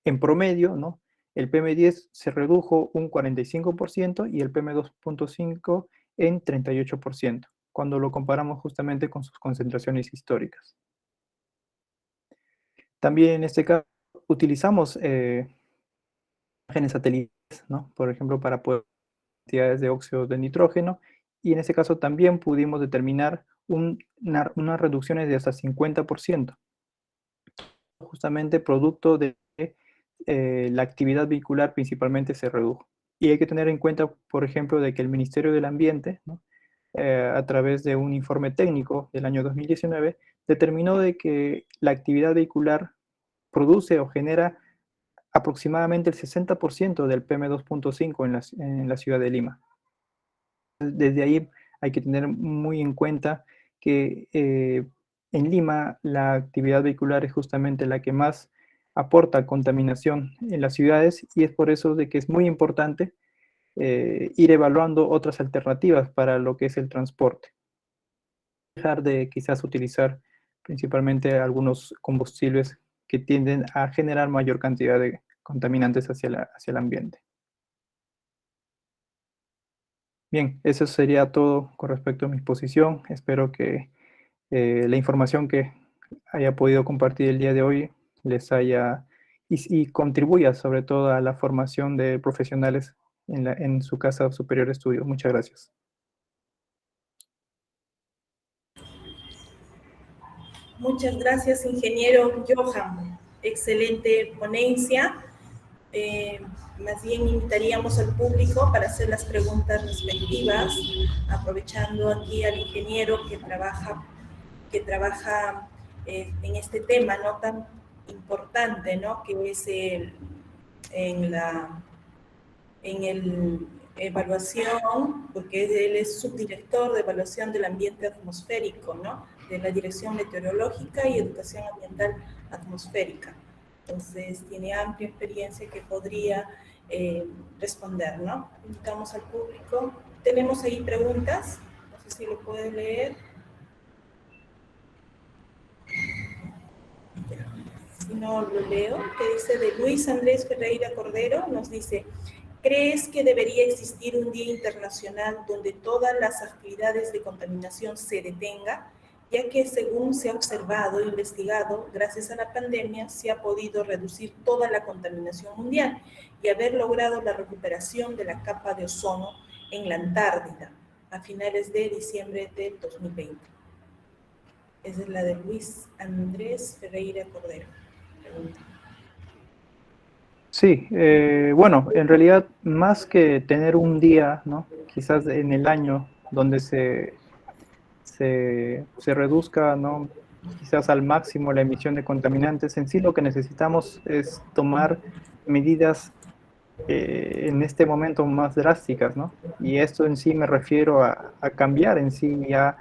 En promedio, ¿no? El PM10 se redujo un 45% y el PM2.5 en 38%, cuando lo comparamos justamente con sus concentraciones históricas. También en este caso utilizamos imágenes satélites, ¿no? Por ejemplo, para poder cantidades de óxidos de nitrógeno, y en este caso también pudimos determinar unas reducciones de hasta 50%, justamente producto de la actividad vehicular principalmente se redujo. Y hay que tener en cuenta, por ejemplo, de que el Ministerio del Ambiente, ¿no? A través de un informe técnico del año 2019, determinó de que la actividad vehicular produce o genera aproximadamente el 60% del PM2.5 en la ciudad de Lima. Desde ahí hay que tener muy en cuenta que en Lima la actividad vehicular es justamente la que más aporta contaminación en las ciudades y es por eso de que es muy importante ir evaluando otras alternativas para lo que es el transporte. Dejar de quizás utilizar principalmente algunos combustibles que tienden a generar mayor cantidad de contaminantes hacia el ambiente. Bien, eso sería todo con respecto a mi exposición. Espero que la información que haya podido compartir el día de hoy les haya y contribuya sobre todo a la formación de profesionales en su casa superior de estudio. Muchas gracias. Muchas gracias, ingeniero Johan. Excelente ponencia. Más bien invitaríamos al público para hacer las preguntas respectivas, aprovechando aquí al ingeniero que trabaja en este tema, ¿no?, tan importante, ¿no?, que es en la evaluación, porque él es subdirector de evaluación del ambiente atmosférico, ¿no?, de la Dirección Meteorológica y Educación Ambiental Atmosférica. Entonces, tiene amplia experiencia que podría responder, ¿no? Invitamos al público. Tenemos ahí preguntas, no sé si lo puede leer. Si no, lo leo, que dice de Luis Andrés Ferreira Cordero, nos dice: ¿crees que debería existir un día internacional donde todas las actividades de contaminación se detenga? Ya que según se ha observado e investigado, gracias a la pandemia se ha podido reducir toda la contaminación mundial y haber logrado la recuperación de la capa de ozono en la Antártida a finales de diciembre de 2020. Esa es la de Luis Andrés Ferreira Cordero. Pregunta. Sí, bueno, en realidad más que tener un día, ¿no?, quizás en el año donde se reduzca, ¿no?, quizás al máximo la emisión de contaminantes, en sí lo que necesitamos es tomar medidas en este momento más drásticas, ¿no? Y esto en sí me refiero a cambiar en sí ya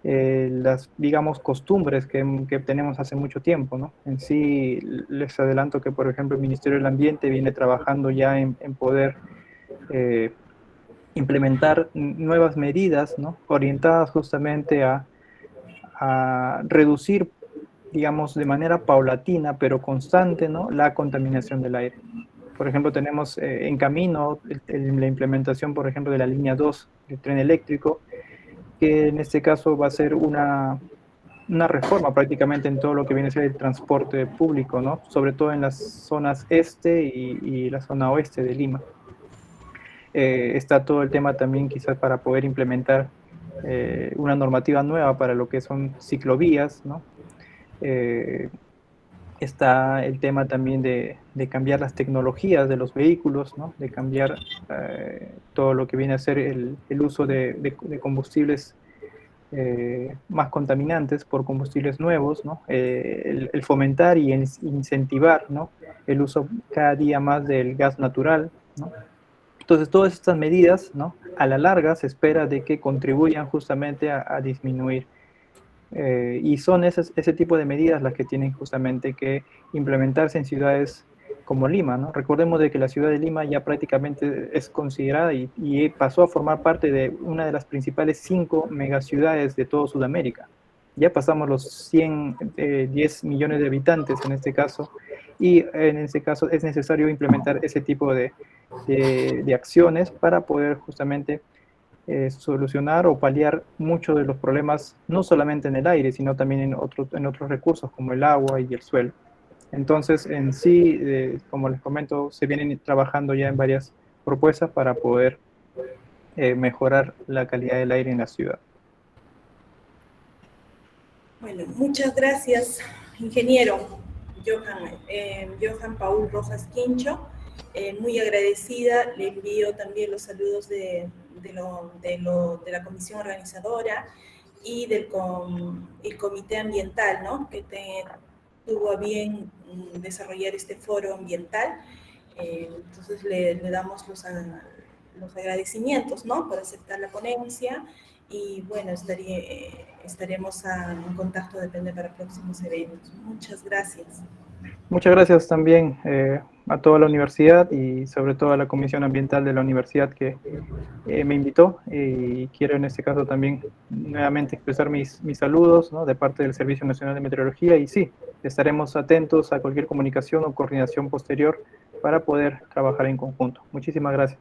las, digamos, costumbres que tenemos hace mucho tiempo, ¿no? En sí, les adelanto que, por ejemplo, el Ministerio del Ambiente viene trabajando ya en poder implementar nuevas medidas, ¿no?, orientadas justamente a reducir, digamos, de manera paulatina, pero constante, ¿no?, la contaminación del aire. Por ejemplo, tenemos en camino la implementación, por ejemplo, de la línea 2 del tren eléctrico, que en este caso va a ser una reforma prácticamente en todo lo que viene a ser el transporte público, ¿no?, sobre todo en las zonas este y la zona oeste de Lima. Está todo el tema también quizás para poder implementar una normativa nueva para lo que son ciclovías, ¿no? Está el tema también de cambiar las tecnologías de los vehículos, ¿no?, de cambiar todo lo que viene a ser el uso de combustibles más contaminantes por combustibles nuevos, ¿no? El fomentar y incentivar, ¿no?, el uso cada día más del gas natural, ¿no? Entonces, todas estas medidas, ¿no?, a la larga se espera de que contribuyan justamente a disminuir. Y son ese tipo de medidas las que tienen justamente que implementarse en ciudades como Lima, ¿no? Recordemos de que la ciudad de Lima ya prácticamente es considerada y pasó a formar parte de una de las principales 5 megaciudades de toda Sudamérica. Ya pasamos los 10 millones de habitantes en este caso, y en este caso es necesario implementar ese tipo de acciones para poder justamente solucionar o paliar muchos de los problemas, no solamente en el aire, sino también en otros recursos como el agua y el suelo. Entonces, en sí, como les comento, se vienen trabajando ya en varias propuestas para poder mejorar la calidad del aire en la ciudad. Bueno, muchas gracias, ingeniero Johan Paul Rojas Quincho. Muy agradecida, le envío también los saludos de la comisión organizadora y del el comité ambiental, ¿no?, que tuvo a bien desarrollar este foro ambiental. Entonces le damos los agradecimientos, ¿no?, por aceptar la ponencia Y bueno, estaremos en contacto, depende para próximos eventos. Muchas gracias. Muchas gracias también a toda la universidad y sobre todo a la Comisión Ambiental de la universidad que me invitó, y quiero en este caso también nuevamente expresar mis saludos, ¿no?, de parte del Servicio Nacional de Meteorología, y sí, estaremos atentos a cualquier comunicación o coordinación posterior para poder trabajar en conjunto. Muchísimas gracias.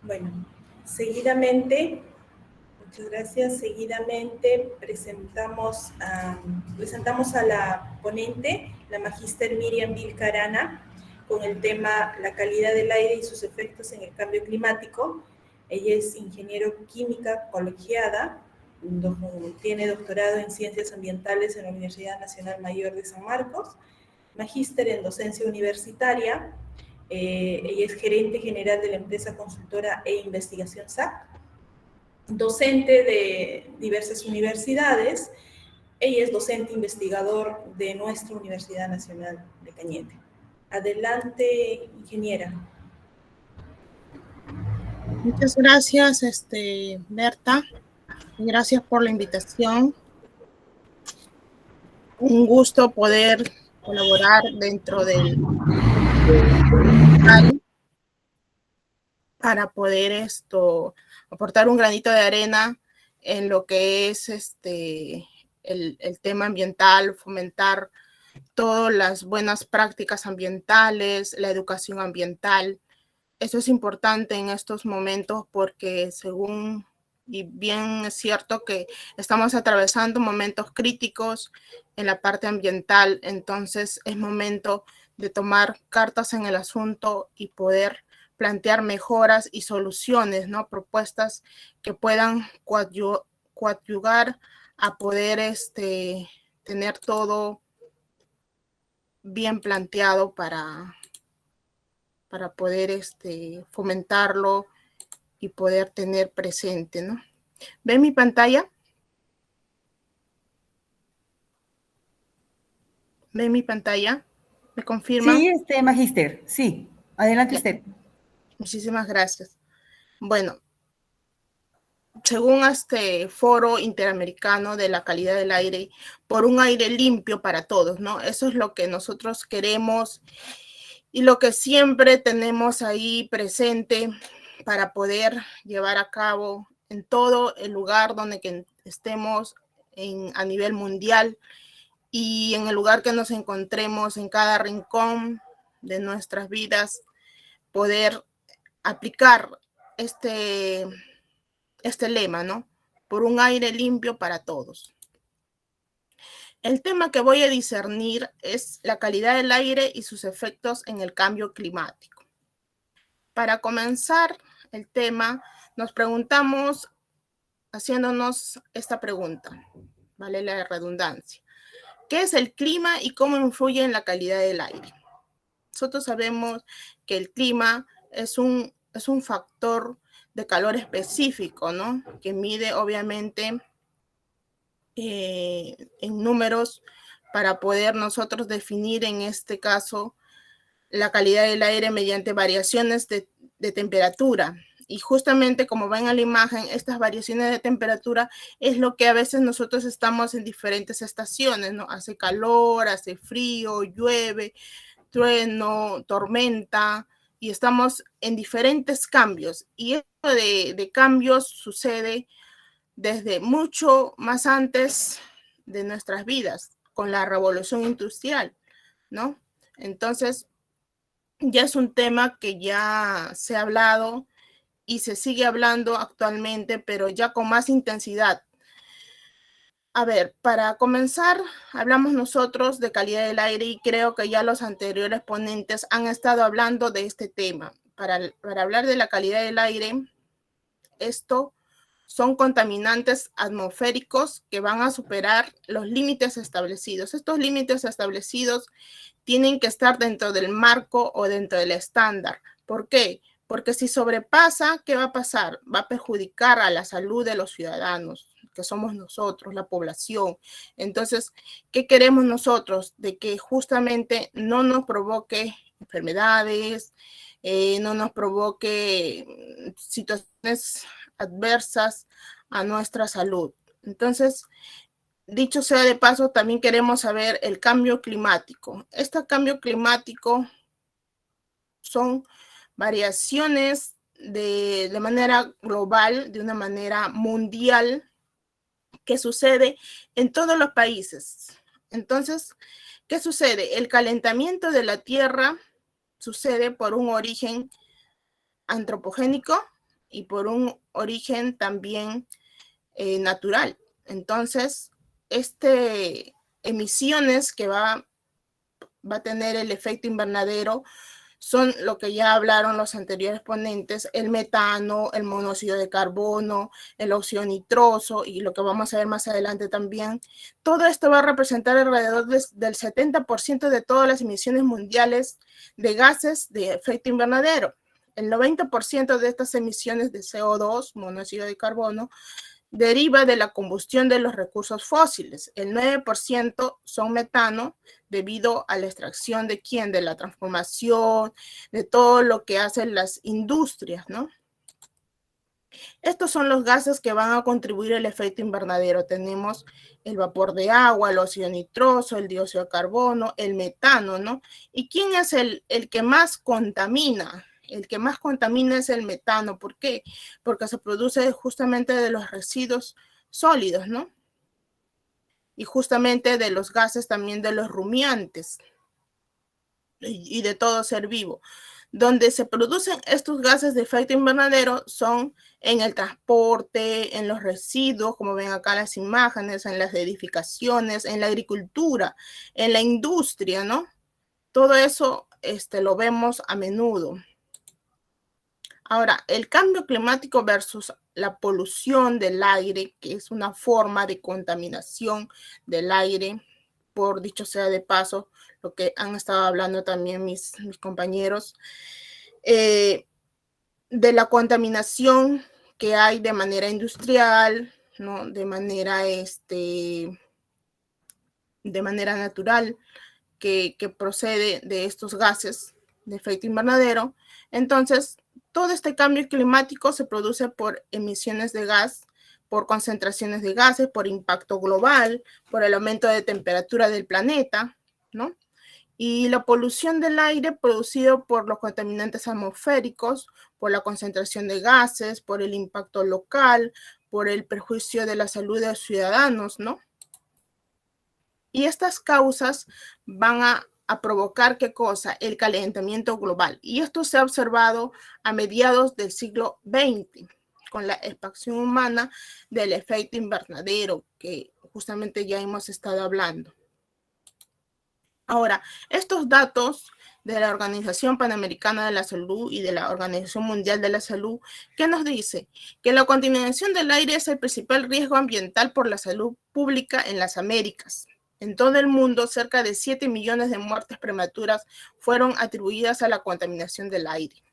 Bueno, seguidamente, muchas gracias. Seguidamente presentamos a la ponente, la magíster Miriam Vilcarana, con el tema la calidad del aire y sus efectos en el cambio climático. Ella es ingeniero química colegiada, tiene doctorado en ciencias ambientales en la Universidad Nacional Mayor de San Marcos, magíster en docencia universitaria. Ella es gerente general de la empresa consultora e investigación SAC, docente de diversas universidades. Ella es docente investigador de nuestra Universidad Nacional de Cañete. Adelante, ingeniera. Muchas gracias, Berta. Gracias por la invitación. Un gusto poder colaborar dentro del para poder aportar un granito de arena en lo que es el tema ambiental, fomentar todas las buenas prácticas ambientales, la educación ambiental. Eso es importante en estos momentos porque y bien es cierto que estamos atravesando momentos críticos en la parte ambiental, entonces es momento de tomar cartas en el asunto y poder plantear mejoras y soluciones, ¿no? Propuestas que puedan coadyuvar a poder tener todo bien planteado para poder fomentarlo y poder tener presente, ¿no? ¿Ven mi pantalla? ¿Ven mi pantalla? ¿Me confirman? Sí, magíster, sí. Adelante usted. Muchísimas gracias. Bueno, según este Foro Interamericano de la Calidad del Aire, por un aire limpio para todos, ¿no? Eso es lo que nosotros queremos y lo que siempre tenemos ahí presente para poder llevar a cabo en todo el lugar donde estemos a nivel mundial y en el lugar que nos encontremos, en cada rincón de nuestras vidas, poder aplicar este lema, ¿no? Por un aire limpio para todos. El tema que voy a discernir es la calidad del aire y sus efectos en el cambio climático. Para comenzar el tema, nos preguntamos haciéndonos esta pregunta, vale la redundancia. ¿Qué es el clima y cómo influye en la calidad del aire? Nosotros sabemos que el clima es un factor de calor específico, ¿no? Que mide obviamente en números para poder nosotros definir en este caso la calidad del aire mediante variaciones de temperatura. Y justamente como ven en la imagen, estas variaciones de temperatura es lo que a veces nosotros estamos en diferentes estaciones, ¿no? Hace calor, hace frío, llueve, trueno, tormenta, y estamos en diferentes cambios. Y esto de cambios sucede desde mucho más antes de nuestras vidas, con la revolución industrial, ¿no? Entonces, ya es un tema que ya se ha hablado y se sigue hablando actualmente, pero ya con más intensidad. A ver, para comenzar, hablamos nosotros de calidad del aire y creo que ya los anteriores ponentes han estado hablando de este tema. Para hablar de la calidad del aire, esto son contaminantes atmosféricos que van a superar los límites establecidos. Estos límites establecidos tienen que estar dentro del marco o dentro del estándar. ¿Por qué? Porque si sobrepasa, ¿qué va a pasar? Va a perjudicar a la salud de los ciudadanos, que somos nosotros, la población. Entonces, ¿qué queremos nosotros? De que justamente no nos provoque enfermedades, no nos provoque situaciones adversas a nuestra salud. Entonces, dicho sea de paso, también queremos saber el cambio climático. Este cambio climático son variaciones de manera global, de una manera mundial, que sucede en todos los países. Entonces, ¿qué sucede? El calentamiento de la Tierra sucede por un origen antropogénico y por un origen también natural. Entonces, emisiones que va a tener el efecto invernadero son lo que ya hablaron los anteriores ponentes, el metano, el monóxido de carbono, el óxido nitroso y lo que vamos a ver más adelante también. Todo esto va a representar alrededor del 70% de todas las emisiones mundiales de gases de efecto invernadero. El 90% de estas emisiones de CO2, monóxido de carbono, deriva de la combustión de los recursos fósiles. El 9% son metano debido a la extracción de ¿quién? De la transformación, de todo lo que hacen las industrias, ¿no? Estos son los gases que van a contribuir al efecto invernadero. Tenemos el vapor de agua, el óxido nitroso, el dióxido de carbono, el metano, ¿no? ¿Y quién es el que más contamina? El que más contamina es el metano. ¿Por qué? Porque se produce justamente de los residuos sólidos, ¿no? Y justamente de los gases también de los rumiantes y de todo ser vivo. Donde se producen estos gases de efecto invernadero son en el transporte, en los residuos, como ven acá las imágenes, en las edificaciones, en la agricultura, en la industria, ¿no? Todo eso lo vemos a menudo. Ahora, el cambio climático versus la polución del aire, que es una forma de contaminación del aire, por dicho sea de paso, lo que han estado hablando también mis compañeros, de la contaminación que hay de manera industrial, ¿no? De manera natural, que procede de estos gases de efecto invernadero. Entonces, todo este cambio climático se produce por emisiones de gas, por concentraciones de gases, por impacto global, por el aumento de temperatura del planeta, ¿no? Y la polución del aire producido por los contaminantes atmosféricos, por la concentración de gases, por el impacto local, por el perjuicio de la salud de los ciudadanos, ¿no? Y estas causas van a provocar, ¿qué cosa? El calentamiento global. Y esto se ha observado a mediados del siglo XX, con la expansión humana del efecto invernadero, que justamente ya hemos estado hablando. Ahora, estos datos de la Organización Panamericana de la Salud y de la Organización Mundial de la Salud, ¿qué nos dice? Que la contaminación del aire es el principal riesgo ambiental por la salud pública en las Américas. En todo el mundo, cerca de 7 millones de muertes prematuras fueron atribuidas a la contaminación del aire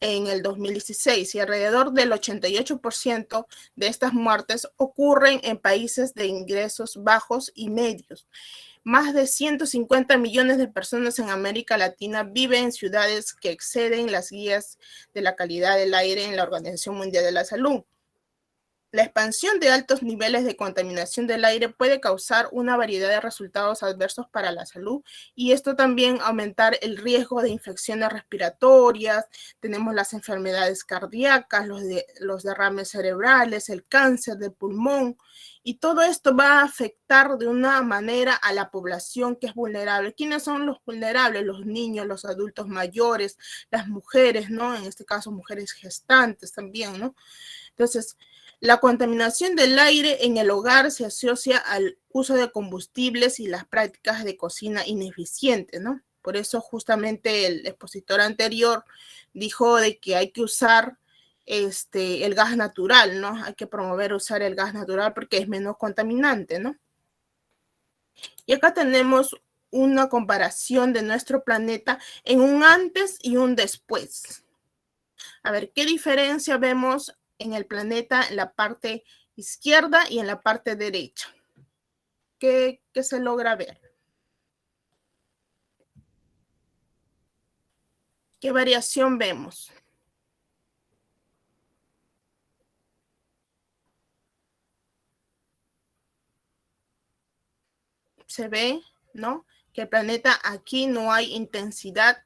en el 2016 y alrededor del 88% de estas muertes ocurren en países de ingresos bajos y medios. Más de 150 millones de personas en América Latina viven en ciudades que exceden las guías de la calidad del aire en la Organización Mundial de la Salud. La expansión de altos niveles de contaminación del aire puede causar una variedad de resultados adversos para la salud y esto también aumentar el riesgo de infecciones respiratorias, tenemos las enfermedades cardíacas, los derrames cerebrales, el cáncer de pulmón y todo esto va a afectar de una manera a la población que es vulnerable. ¿Quiénes son los vulnerables? Los niños, los adultos mayores, las mujeres, ¿no? En este caso mujeres gestantes también, ¿no? Entonces, la contaminación del aire en el hogar se asocia al uso de combustibles y las prácticas de cocina ineficientes, ¿no? Por eso justamente el expositor anterior dijo de que hay que usar el gas natural, ¿no? Hay que promover usar el gas natural porque es menos contaminante, ¿no? Y acá tenemos una comparación de nuestro planeta en un antes y un después. A ver, ¿qué diferencia vemos en el planeta en la parte izquierda y en la parte derecha? ¿Qué se logra ver? ¿Qué variación vemos? Se ve, ¿no?, que el planeta aquí no hay intensidad,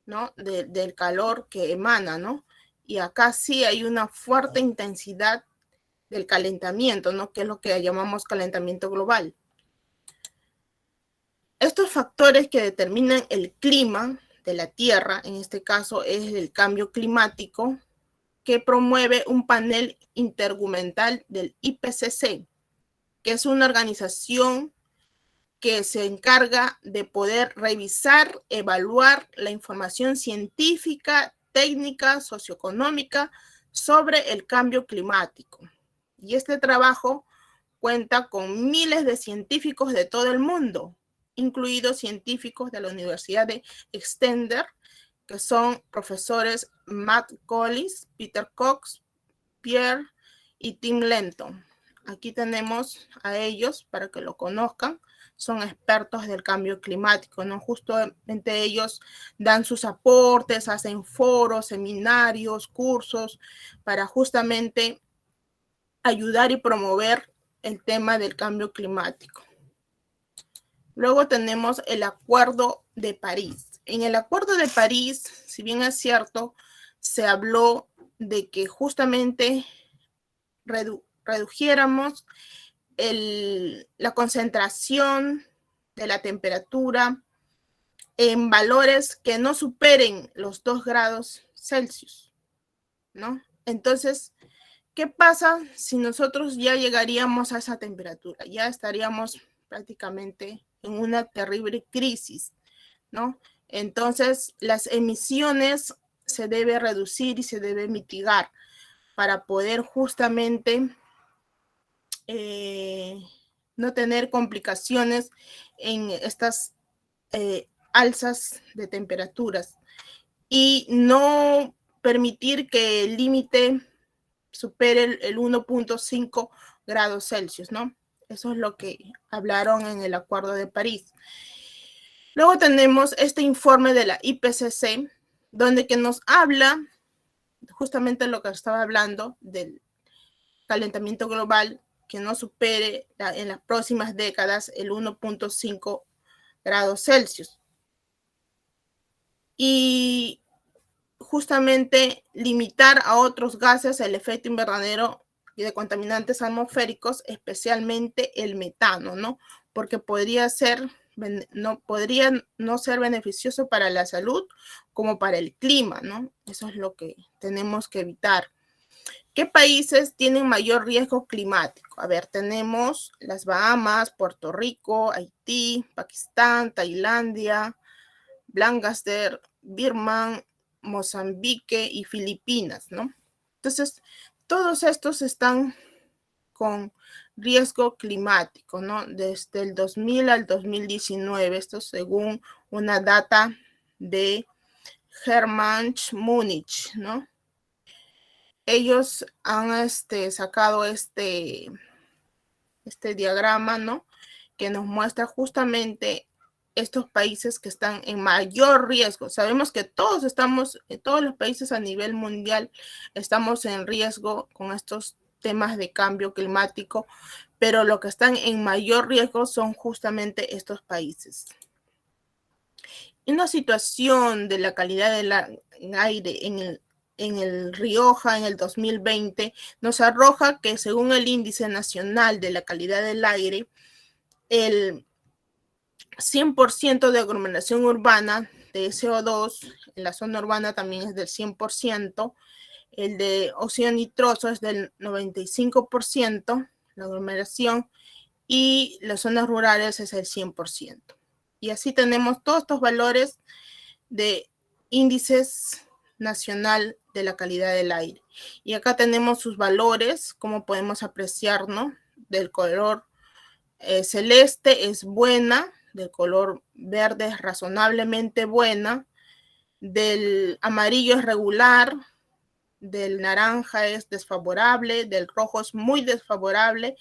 ¿no?, del calor que emana, ¿no? Y acá sí hay una fuerte intensidad del calentamiento, ¿no?, que es lo que llamamos calentamiento global. Estos factores que determinan el clima de la Tierra, en este caso es el cambio climático, que promueve un panel intergubernamental del IPCC, que es una organización que se encarga de poder revisar, evaluar la información científica, técnica, socioeconómica sobre el cambio climático. Y este trabajo cuenta con miles de científicos de todo el mundo, incluidos científicos de la Universidad de Exeter, que son profesores Matt Collis, Peter Cox, Pierre y Tim Lenton. Aquí tenemos a ellos para que lo conozcan. Son expertos del cambio climático, ¿no? Justamente ellos dan sus aportes, hacen foros, seminarios, cursos, para justamente ayudar y promover el tema del cambio climático. Luego tenemos el Acuerdo de París. En el Acuerdo de París, si bien es cierto, se habló de que justamente redujéramos la concentración de la temperatura en valores que no superen los 2 grados Celsius, ¿no? Entonces, ¿qué pasa si nosotros ya llegaríamos a esa temperatura? Ya estaríamos prácticamente en una terrible crisis, ¿no? Entonces, las emisiones se debe reducir y se debe mitigar para poder justamente no tener complicaciones en estas alzas de temperaturas y no permitir que el límite supere el 1.5 grados Celsius, ¿no? Eso es lo que hablaron en el Acuerdo de París. Luego tenemos este informe de la IPCC, donde que nos habla justamente lo que estaba hablando del calentamiento global, que no supere en las próximas décadas el 1.5 grados Celsius. Y justamente limitar a otros gases el efecto invernadero y de contaminantes atmosféricos, especialmente el metano, ¿no? Porque podría no ser beneficioso para la salud como para el clima, ¿no? Eso es lo que tenemos que evitar. ¿Qué países tienen mayor riesgo climático? A ver, tenemos las Bahamas, Puerto Rico, Haití, Pakistán, Tailandia, Bangladesh, Birmania, Mozambique y Filipinas, ¿no? Entonces, todos estos están con riesgo climático, ¿no? Desde el 2000 al 2019, esto según una data de Hermann Munich, ¿no? Ellos han sacado este diagrama, ¿no?, que nos muestra justamente estos países que están en mayor riesgo. Sabemos que todos los países a nivel mundial estamos en riesgo con estos temas de cambio climático, pero los que están en mayor riesgo son justamente estos países. Una situación de la calidad del aire en el Rioja en el 2020 nos arroja que según el Índice Nacional de la Calidad del Aire, el 100% de aglomeración urbana de CO2 en la zona urbana también es del 100%, el de óxido nitroso es del 95%, la aglomeración, y las zonas rurales es el 100%. Y así tenemos todos estos valores de índices nacional de la calidad del aire. Y acá tenemos sus valores, como podemos apreciar, ¿no? Del color celeste es buena, del color verde es razonablemente buena, del amarillo es regular, del naranja es desfavorable, del rojo es muy desfavorable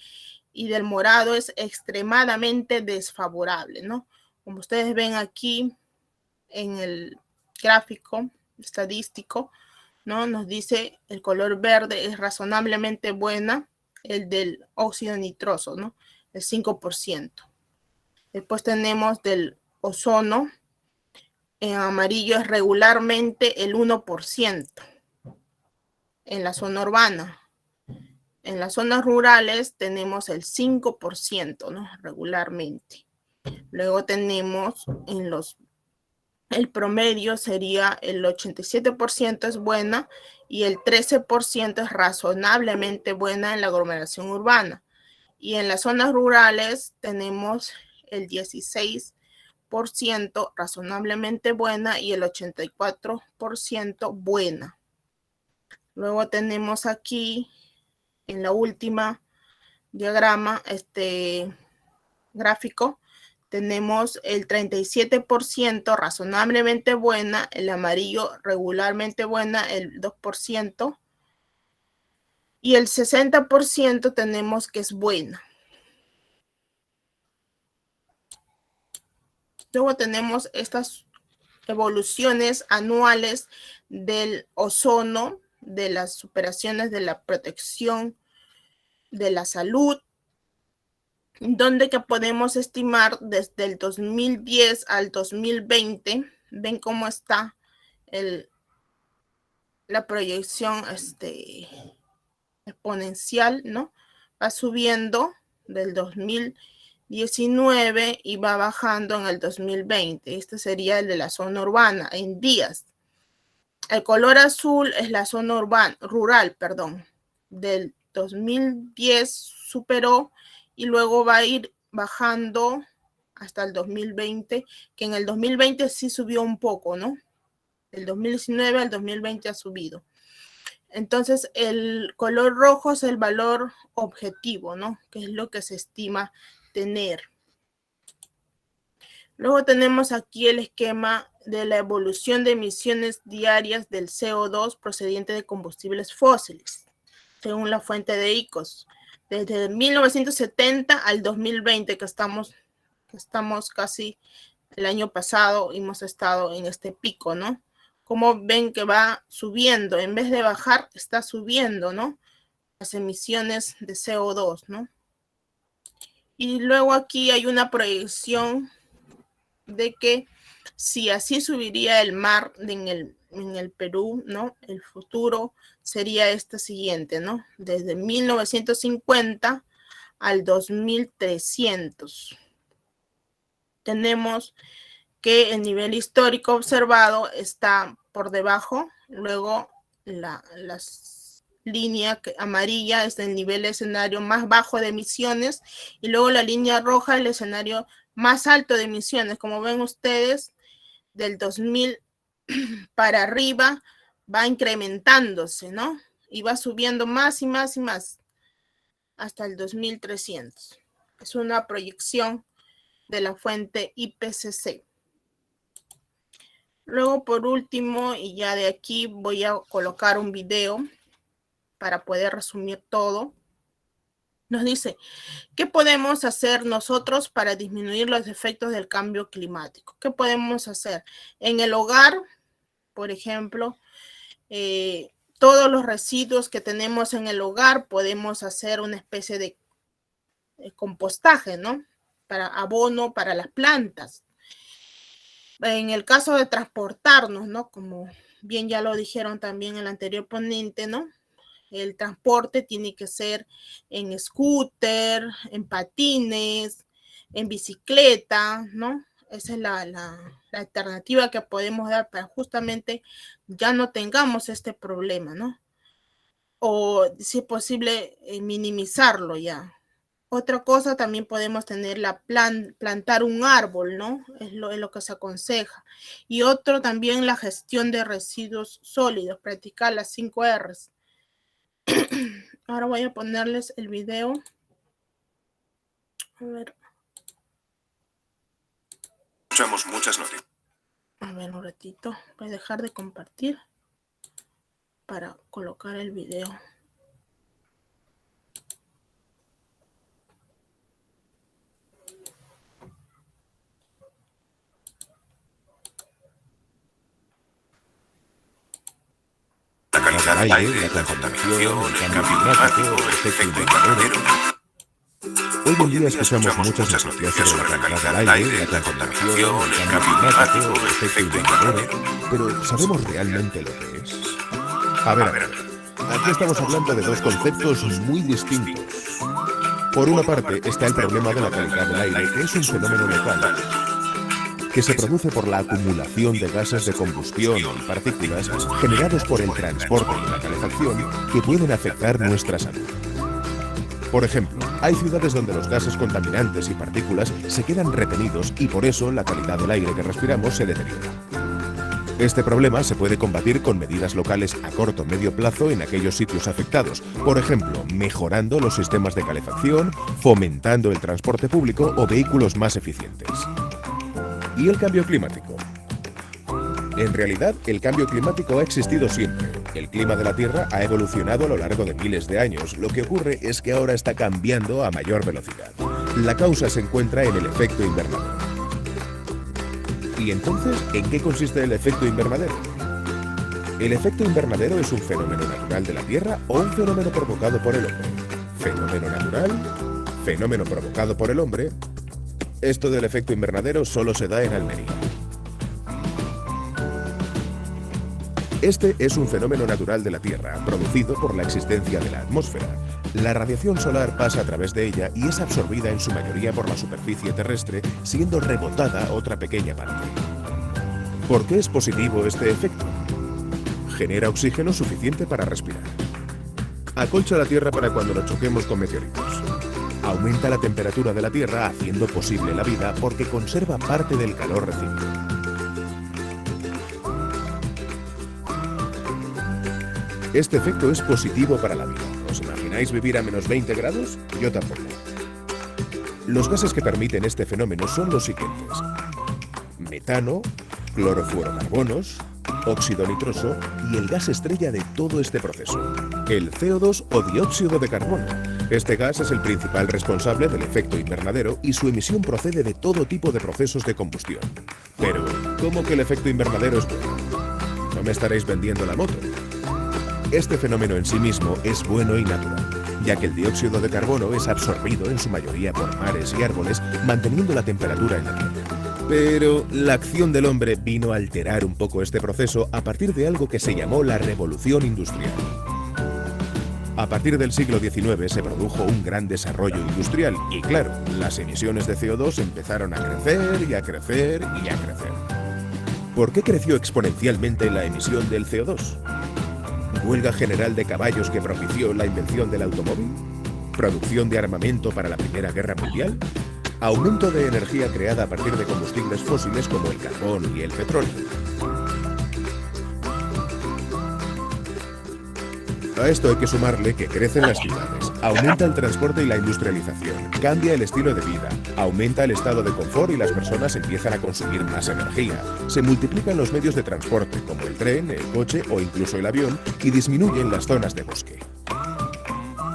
y del morado es extremadamente desfavorable, ¿no? Como ustedes ven aquí en el gráfico, estadístico, ¿no? Nos dice el color verde es razonablemente buena, el del óxido nitroso, ¿no? El 5%. Después tenemos del ozono, en amarillo es regularmente el 1% en la zona urbana. En las zonas rurales tenemos el 5%, ¿no? Regularmente. Luego tenemos el promedio sería el 87% es buena y el 13% es razonablemente buena en la aglomeración urbana. Y en las zonas rurales tenemos el 16% razonablemente buena y el 84% buena. Luego tenemos aquí en la última diagrama, gráfico, tenemos el 37% razonablemente buena, el amarillo regularmente buena, el 2%, y el 60% tenemos que es buena. Luego tenemos estas evoluciones anuales del ozono, de las operaciones de la protección de la salud, donde que podemos estimar desde el 2010 al 2020, ven cómo está la proyección exponencial, ¿no? Va subiendo del 2019 y va bajando en el 2020. Este sería el de la zona urbana en días. El color azul es la zona rural, del 2010 superó y luego va a ir bajando hasta el 2020, que en el 2020 sí subió un poco, ¿no? Del 2019 al 2020 ha subido. Entonces, el color rojo es el valor objetivo, ¿no? Que es lo que se estima tener. Luego tenemos aquí el esquema de la evolución de emisiones diarias del CO2 procedente de combustibles fósiles, según la fuente de ICOS. Desde 1970 al 2020, que estamos casi el año pasado, hemos estado en este pico, ¿no? Como ven que va subiendo, en vez de bajar, está subiendo, ¿no? Las emisiones de CO2, ¿no? Y luego aquí hay una proyección de que si así subiría el mar en el Perú, ¿no? El futuro sería este siguiente, ¿no? Desde 1950 al 2300. Tenemos que el nivel histórico observado está por debajo, luego las línea amarilla es el nivel escenario más bajo de emisiones y luego la línea roja el escenario más alto de emisiones. Como ven ustedes, del 2000 para arriba va incrementándose, ¿no? Y va subiendo más y más y más hasta el 2300. Es una proyección de la fuente IPCC. Luego, por último, y ya de aquí voy a colocar un video para poder resumir todo. Nos dice, ¿qué podemos hacer nosotros para disminuir los efectos del cambio climático? ¿Qué podemos hacer? En el hogar, por ejemplo, todos los residuos que tenemos en el hogar, podemos hacer una especie de compostaje, ¿no? Para abono para las plantas. En el caso de transportarnos, ¿no? Como bien ya lo dijeron también el anterior ponente, ¿no? El transporte tiene que ser en scooter, en patines, en bicicleta, ¿no? Esa es la alternativa que podemos dar para justamente ya no tengamos este problema, ¿no? O, si es posible, minimizarlo ya. Otra cosa, también podemos tener plantar un árbol, ¿no? Es lo que se aconseja. Y otro también, la gestión de residuos sólidos, practicar las 5 R's. Ahora voy a ponerles el video. A ver. Escuchamos muchas noticias. A ver, un ratito. Voy a dejar de compartir para colocar el video. del aire, la contaminación, el cambio climático, el efecto invernadero. Hoy en día escuchamos muchas noticias sobre la calidad del aire, la contaminación, el cambio climático, el efecto invernadero, pero ¿sabemos realmente lo que es? A ver, aquí estamos hablando de dos conceptos muy distintos. Por una parte está el problema de la calidad del aire, que es un fenómeno local que se produce por la acumulación de gases de combustión y partículas generados por el transporte y la calefacción que pueden afectar nuestra salud. Por ejemplo, hay ciudades donde los gases contaminantes y partículas se quedan retenidos y por eso la calidad del aire que respiramos se deteriora. Este problema se puede combatir con medidas locales a corto o medio plazo en aquellos sitios afectados, por ejemplo, mejorando los sistemas de calefacción, fomentando el transporte público o vehículos más eficientes. ¿Y el cambio climático? En realidad, el cambio climático ha existido siempre. El clima de la Tierra ha evolucionado a lo largo de miles de años. Lo que ocurre es que ahora está cambiando a mayor velocidad. La causa se encuentra en el efecto invernadero. ¿Y entonces, en qué consiste el efecto invernadero? ¿El efecto invernadero es un fenómeno natural de la Tierra o un fenómeno provocado por el hombre? ¿Fenómeno natural? ¿Fenómeno provocado por el hombre? Esto del efecto invernadero solo se da en Almería. Este es un fenómeno natural de la Tierra, producido por la existencia de la atmósfera. La radiación solar pasa a través de ella y es absorbida en su mayoría por la superficie terrestre, siendo rebotada otra pequeña parte. ¿Por qué es positivo este efecto? Genera oxígeno suficiente para respirar. Acolcha la Tierra para cuando nos choquemos con meteoritos. Aumenta la temperatura de la Tierra haciendo posible la vida porque conserva parte del calor recibido. Este efecto es positivo para la vida. ¿Os imagináis vivir a menos 20 grados? Yo tampoco. Los gases que permiten este fenómeno son los siguientes: metano, clorofluorocarbonos, óxido nitroso y el gas estrella de todo este proceso, el CO2 o dióxido de carbono. Este gas es el principal responsable del efecto invernadero y su emisión procede de todo tipo de procesos de combustión. Pero, ¿cómo que el efecto invernadero es bueno? No me estaréis vendiendo la moto. Este fenómeno en sí mismo es bueno y natural, ya que el dióxido de carbono es absorbido en su mayoría por mares y árboles, manteniendo la temperatura en la Tierra. Pero la acción del hombre vino a alterar un poco este proceso a partir de algo que se llamó la Revolución Industrial. A partir del siglo XIX se produjo un gran desarrollo industrial y, claro, las emisiones de CO2 empezaron a crecer y a crecer y a crecer. ¿Por qué creció exponencialmente la emisión del CO2? ¿Huelga general de caballos que propició la invención del automóvil? ¿Producción de armamento para la Primera Guerra Mundial? ¿Aumento de energía creada a partir de combustibles fósiles como el carbón y el petróleo? A esto hay que sumarle que crecen las ciudades, aumenta el transporte y la industrialización, cambia el estilo de vida, aumenta el estado de confort y las personas empiezan a consumir más energía, se multiplican los medios de transporte como el tren, el coche o incluso el avión y disminuyen las zonas de bosque.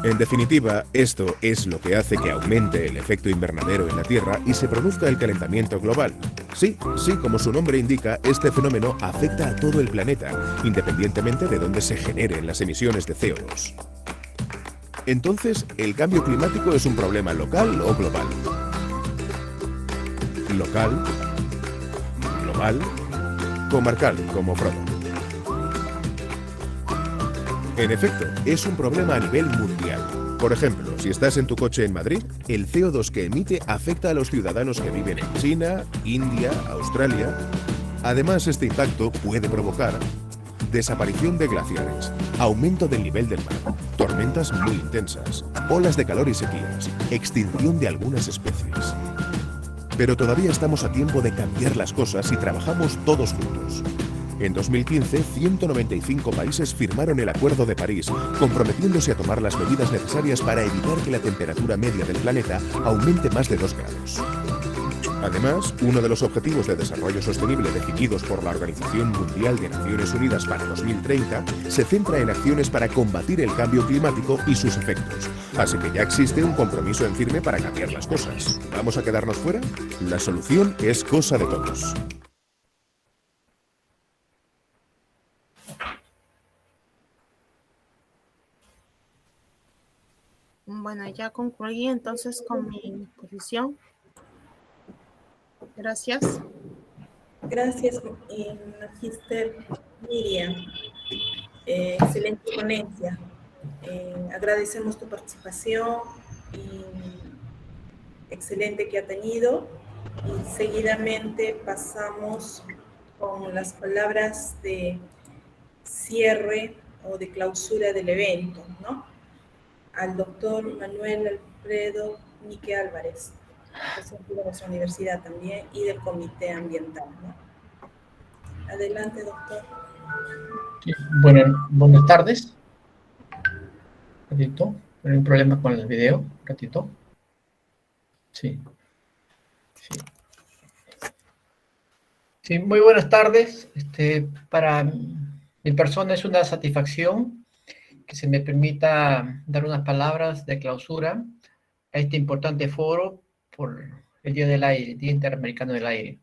En definitiva, esto es lo que hace que aumente el efecto invernadero en la Tierra y se produzca el calentamiento global. Sí, como su nombre indica, este fenómeno afecta a todo el planeta, independientemente de dónde se generen las emisiones de CO2. Entonces, ¿el cambio climático es un problema local o global? Local, global, comarcal, como Frodo. En efecto, es un problema a nivel mundial. Por ejemplo, si estás en tu coche en Madrid, el CO2 que emite afecta a los ciudadanos que viven en China, India, Australia. Además, este impacto puede provocar desaparición de glaciares, aumento del nivel del mar, tormentas muy intensas, olas de calor y sequías, extinción de algunas especies. Pero todavía estamos a tiempo de cambiar las cosas si trabajamos todos juntos. En 2015, 195 países firmaron el Acuerdo de París, comprometiéndose a tomar las medidas necesarias para evitar que la temperatura media del planeta aumente más de 2 grados. Además, uno de los objetivos de desarrollo sostenible definidos por la Organización Mundial de Naciones Unidas para 2030 se centra en acciones para combatir el cambio climático y sus efectos. Así que ya existe un compromiso en firme para cambiar las cosas. ¿Vamos a quedarnos fuera? La solución es cosa de todos. Bueno, ya concluí entonces con mi exposición. Gracias. Gracias, Magister Miriam. Excelente ponencia. Agradecemos tu participación y excelente que ha tenido. Y seguidamente pasamos con las palabras de cierre o de clausura del evento, ¿no? Al doctor Manuel Alfredo Nique Álvarez, presidente de nuestra universidad también y del Comité Ambiental, ¿no? Adelante, doctor. Sí, buenas tardes. Un ratito, hay un problema con el video. Un ratito. Sí. Sí, muy buenas tardes. Para mi persona es una satisfacción que se me permita dar unas palabras de clausura a este importante foro por el Día del Aire, Día Interamericano del Aire.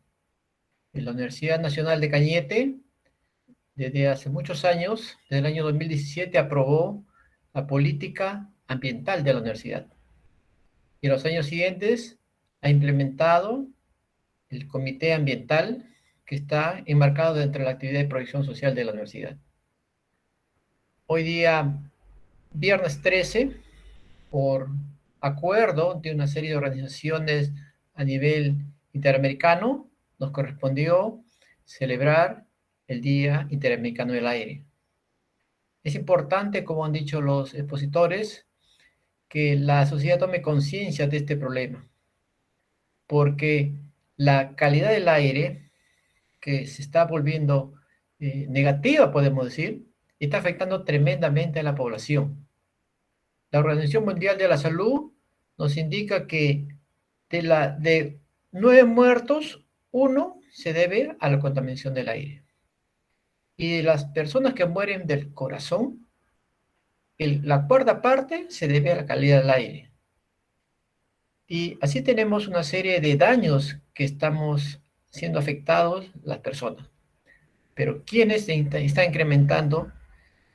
En la Universidad Nacional de Cañete, desde hace muchos años, desde el año 2017, aprobó la política ambiental de la universidad. Y en los años siguientes ha implementado el comité ambiental que está enmarcado dentro de la actividad de proyección social de la universidad. Hoy día, viernes 13, por acuerdo de una serie de organizaciones a nivel interamericano, nos correspondió celebrar el Día Interamericano del Aire. Es importante, como han dicho los expositores, que la sociedad tome conciencia de este problema, porque la calidad del aire, que se está volviendo negativa, podemos decir, está afectando tremendamente a la población. La Organización Mundial de la Salud nos indica que de 9 muertos, 1 se debe a la contaminación del aire. Y de las personas que mueren del corazón, la cuarta parte se debe a la calidad del aire. Y así tenemos una serie de daños que estamos siendo afectados las personas. Pero ¿quiénes están incrementando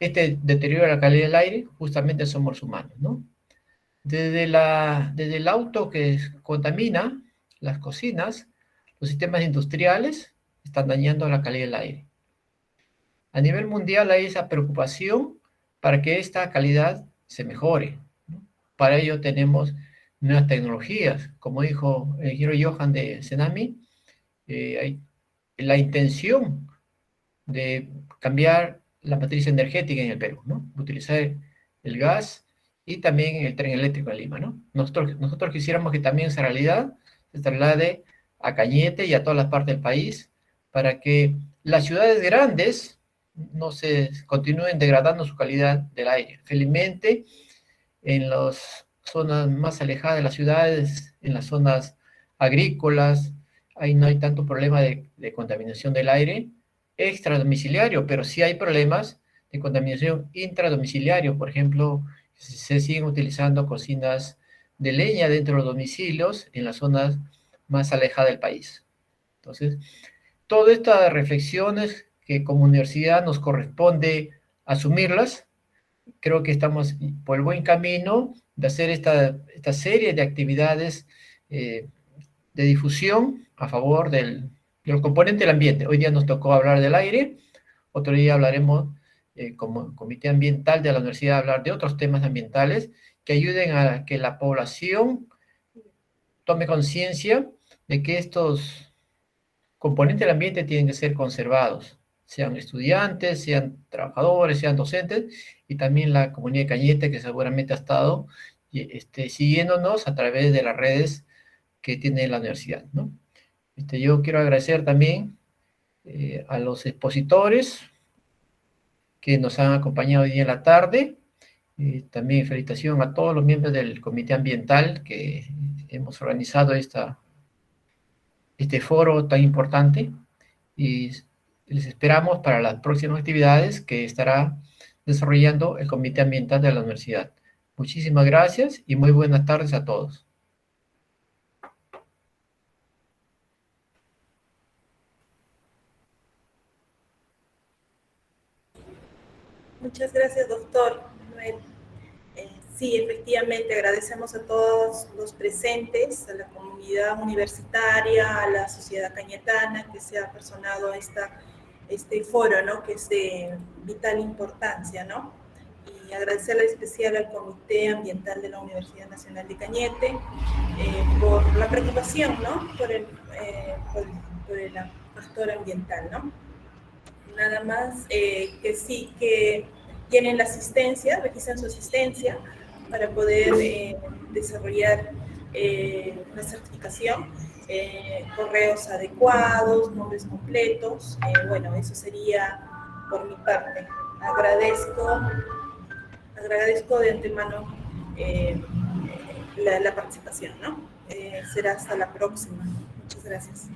este deterioro de la calidad del aire? Justamente somos los humanos, ¿no? Desde el auto que contamina, las cocinas, los sistemas industriales están dañando la calidad del aire. A nivel mundial hay esa preocupación para que esta calidad se mejore, ¿no? Para ello tenemos nuevas tecnologías. Como dijo el ingeniero Johan de Senami, hay la intención de cambiar la matriz energética en el Perú, ¿no? Utilizar el gas y también el tren eléctrico en Lima, ¿no? Nosotros quisiéramos que también esa realidad se traslade a Cañete y a todas las partes del país para que las ciudades grandes no se continúen degradando su calidad del aire. Felizmente, en las zonas más alejadas de las ciudades, en las zonas agrícolas, ahí no hay tanto problema de contaminación del aire extradomiciliario, pero sí hay problemas de contaminación intradomiciliario. Por ejemplo, se siguen utilizando cocinas de leña dentro de los domicilios en las zonas más alejadas del país. Entonces, todas estas reflexiones que como universidad nos corresponde asumirlas, creo que estamos por el buen camino de hacer esta serie de actividades de difusión a favor del componente del ambiente. Hoy día nos tocó hablar del aire, otro día hablaremos como comité ambiental de la universidad, hablar de otros temas ambientales que ayuden a que la población tome conciencia de que estos componentes del ambiente tienen que ser conservados, sean estudiantes, sean trabajadores, sean docentes, y también la comunidad de Cañete, que seguramente ha estado siguiéndonos a través de las redes que tiene la universidad, ¿no? Yo quiero agradecer también a los expositores que nos han acompañado hoy día en la tarde. También felicitación a todos los miembros del Comité Ambiental que hemos organizado este foro tan importante, y les esperamos para las próximas actividades que estará desarrollando el Comité Ambiental de la Universidad. Muchísimas gracias y muy buenas tardes a todos. Muchas gracias, doctor Manuel. Sí, efectivamente, agradecemos a todos los presentes, a la comunidad universitaria, a la sociedad cañetana que se ha personado a este foro, ¿no? Que es de vital importancia, ¿no? Y agradecerle en especial al Comité Ambiental de la Universidad Nacional de Cañete por la preocupación, ¿no? Por el factor ambiental, ¿no? Nada más que sí, que tienen la asistencia, registran su asistencia para poder desarrollar una certificación, correos adecuados, nombres completos. Bueno, eso sería por mi parte. Agradezco de antemano la participación, ¿no? Será hasta la próxima. Muchas gracias.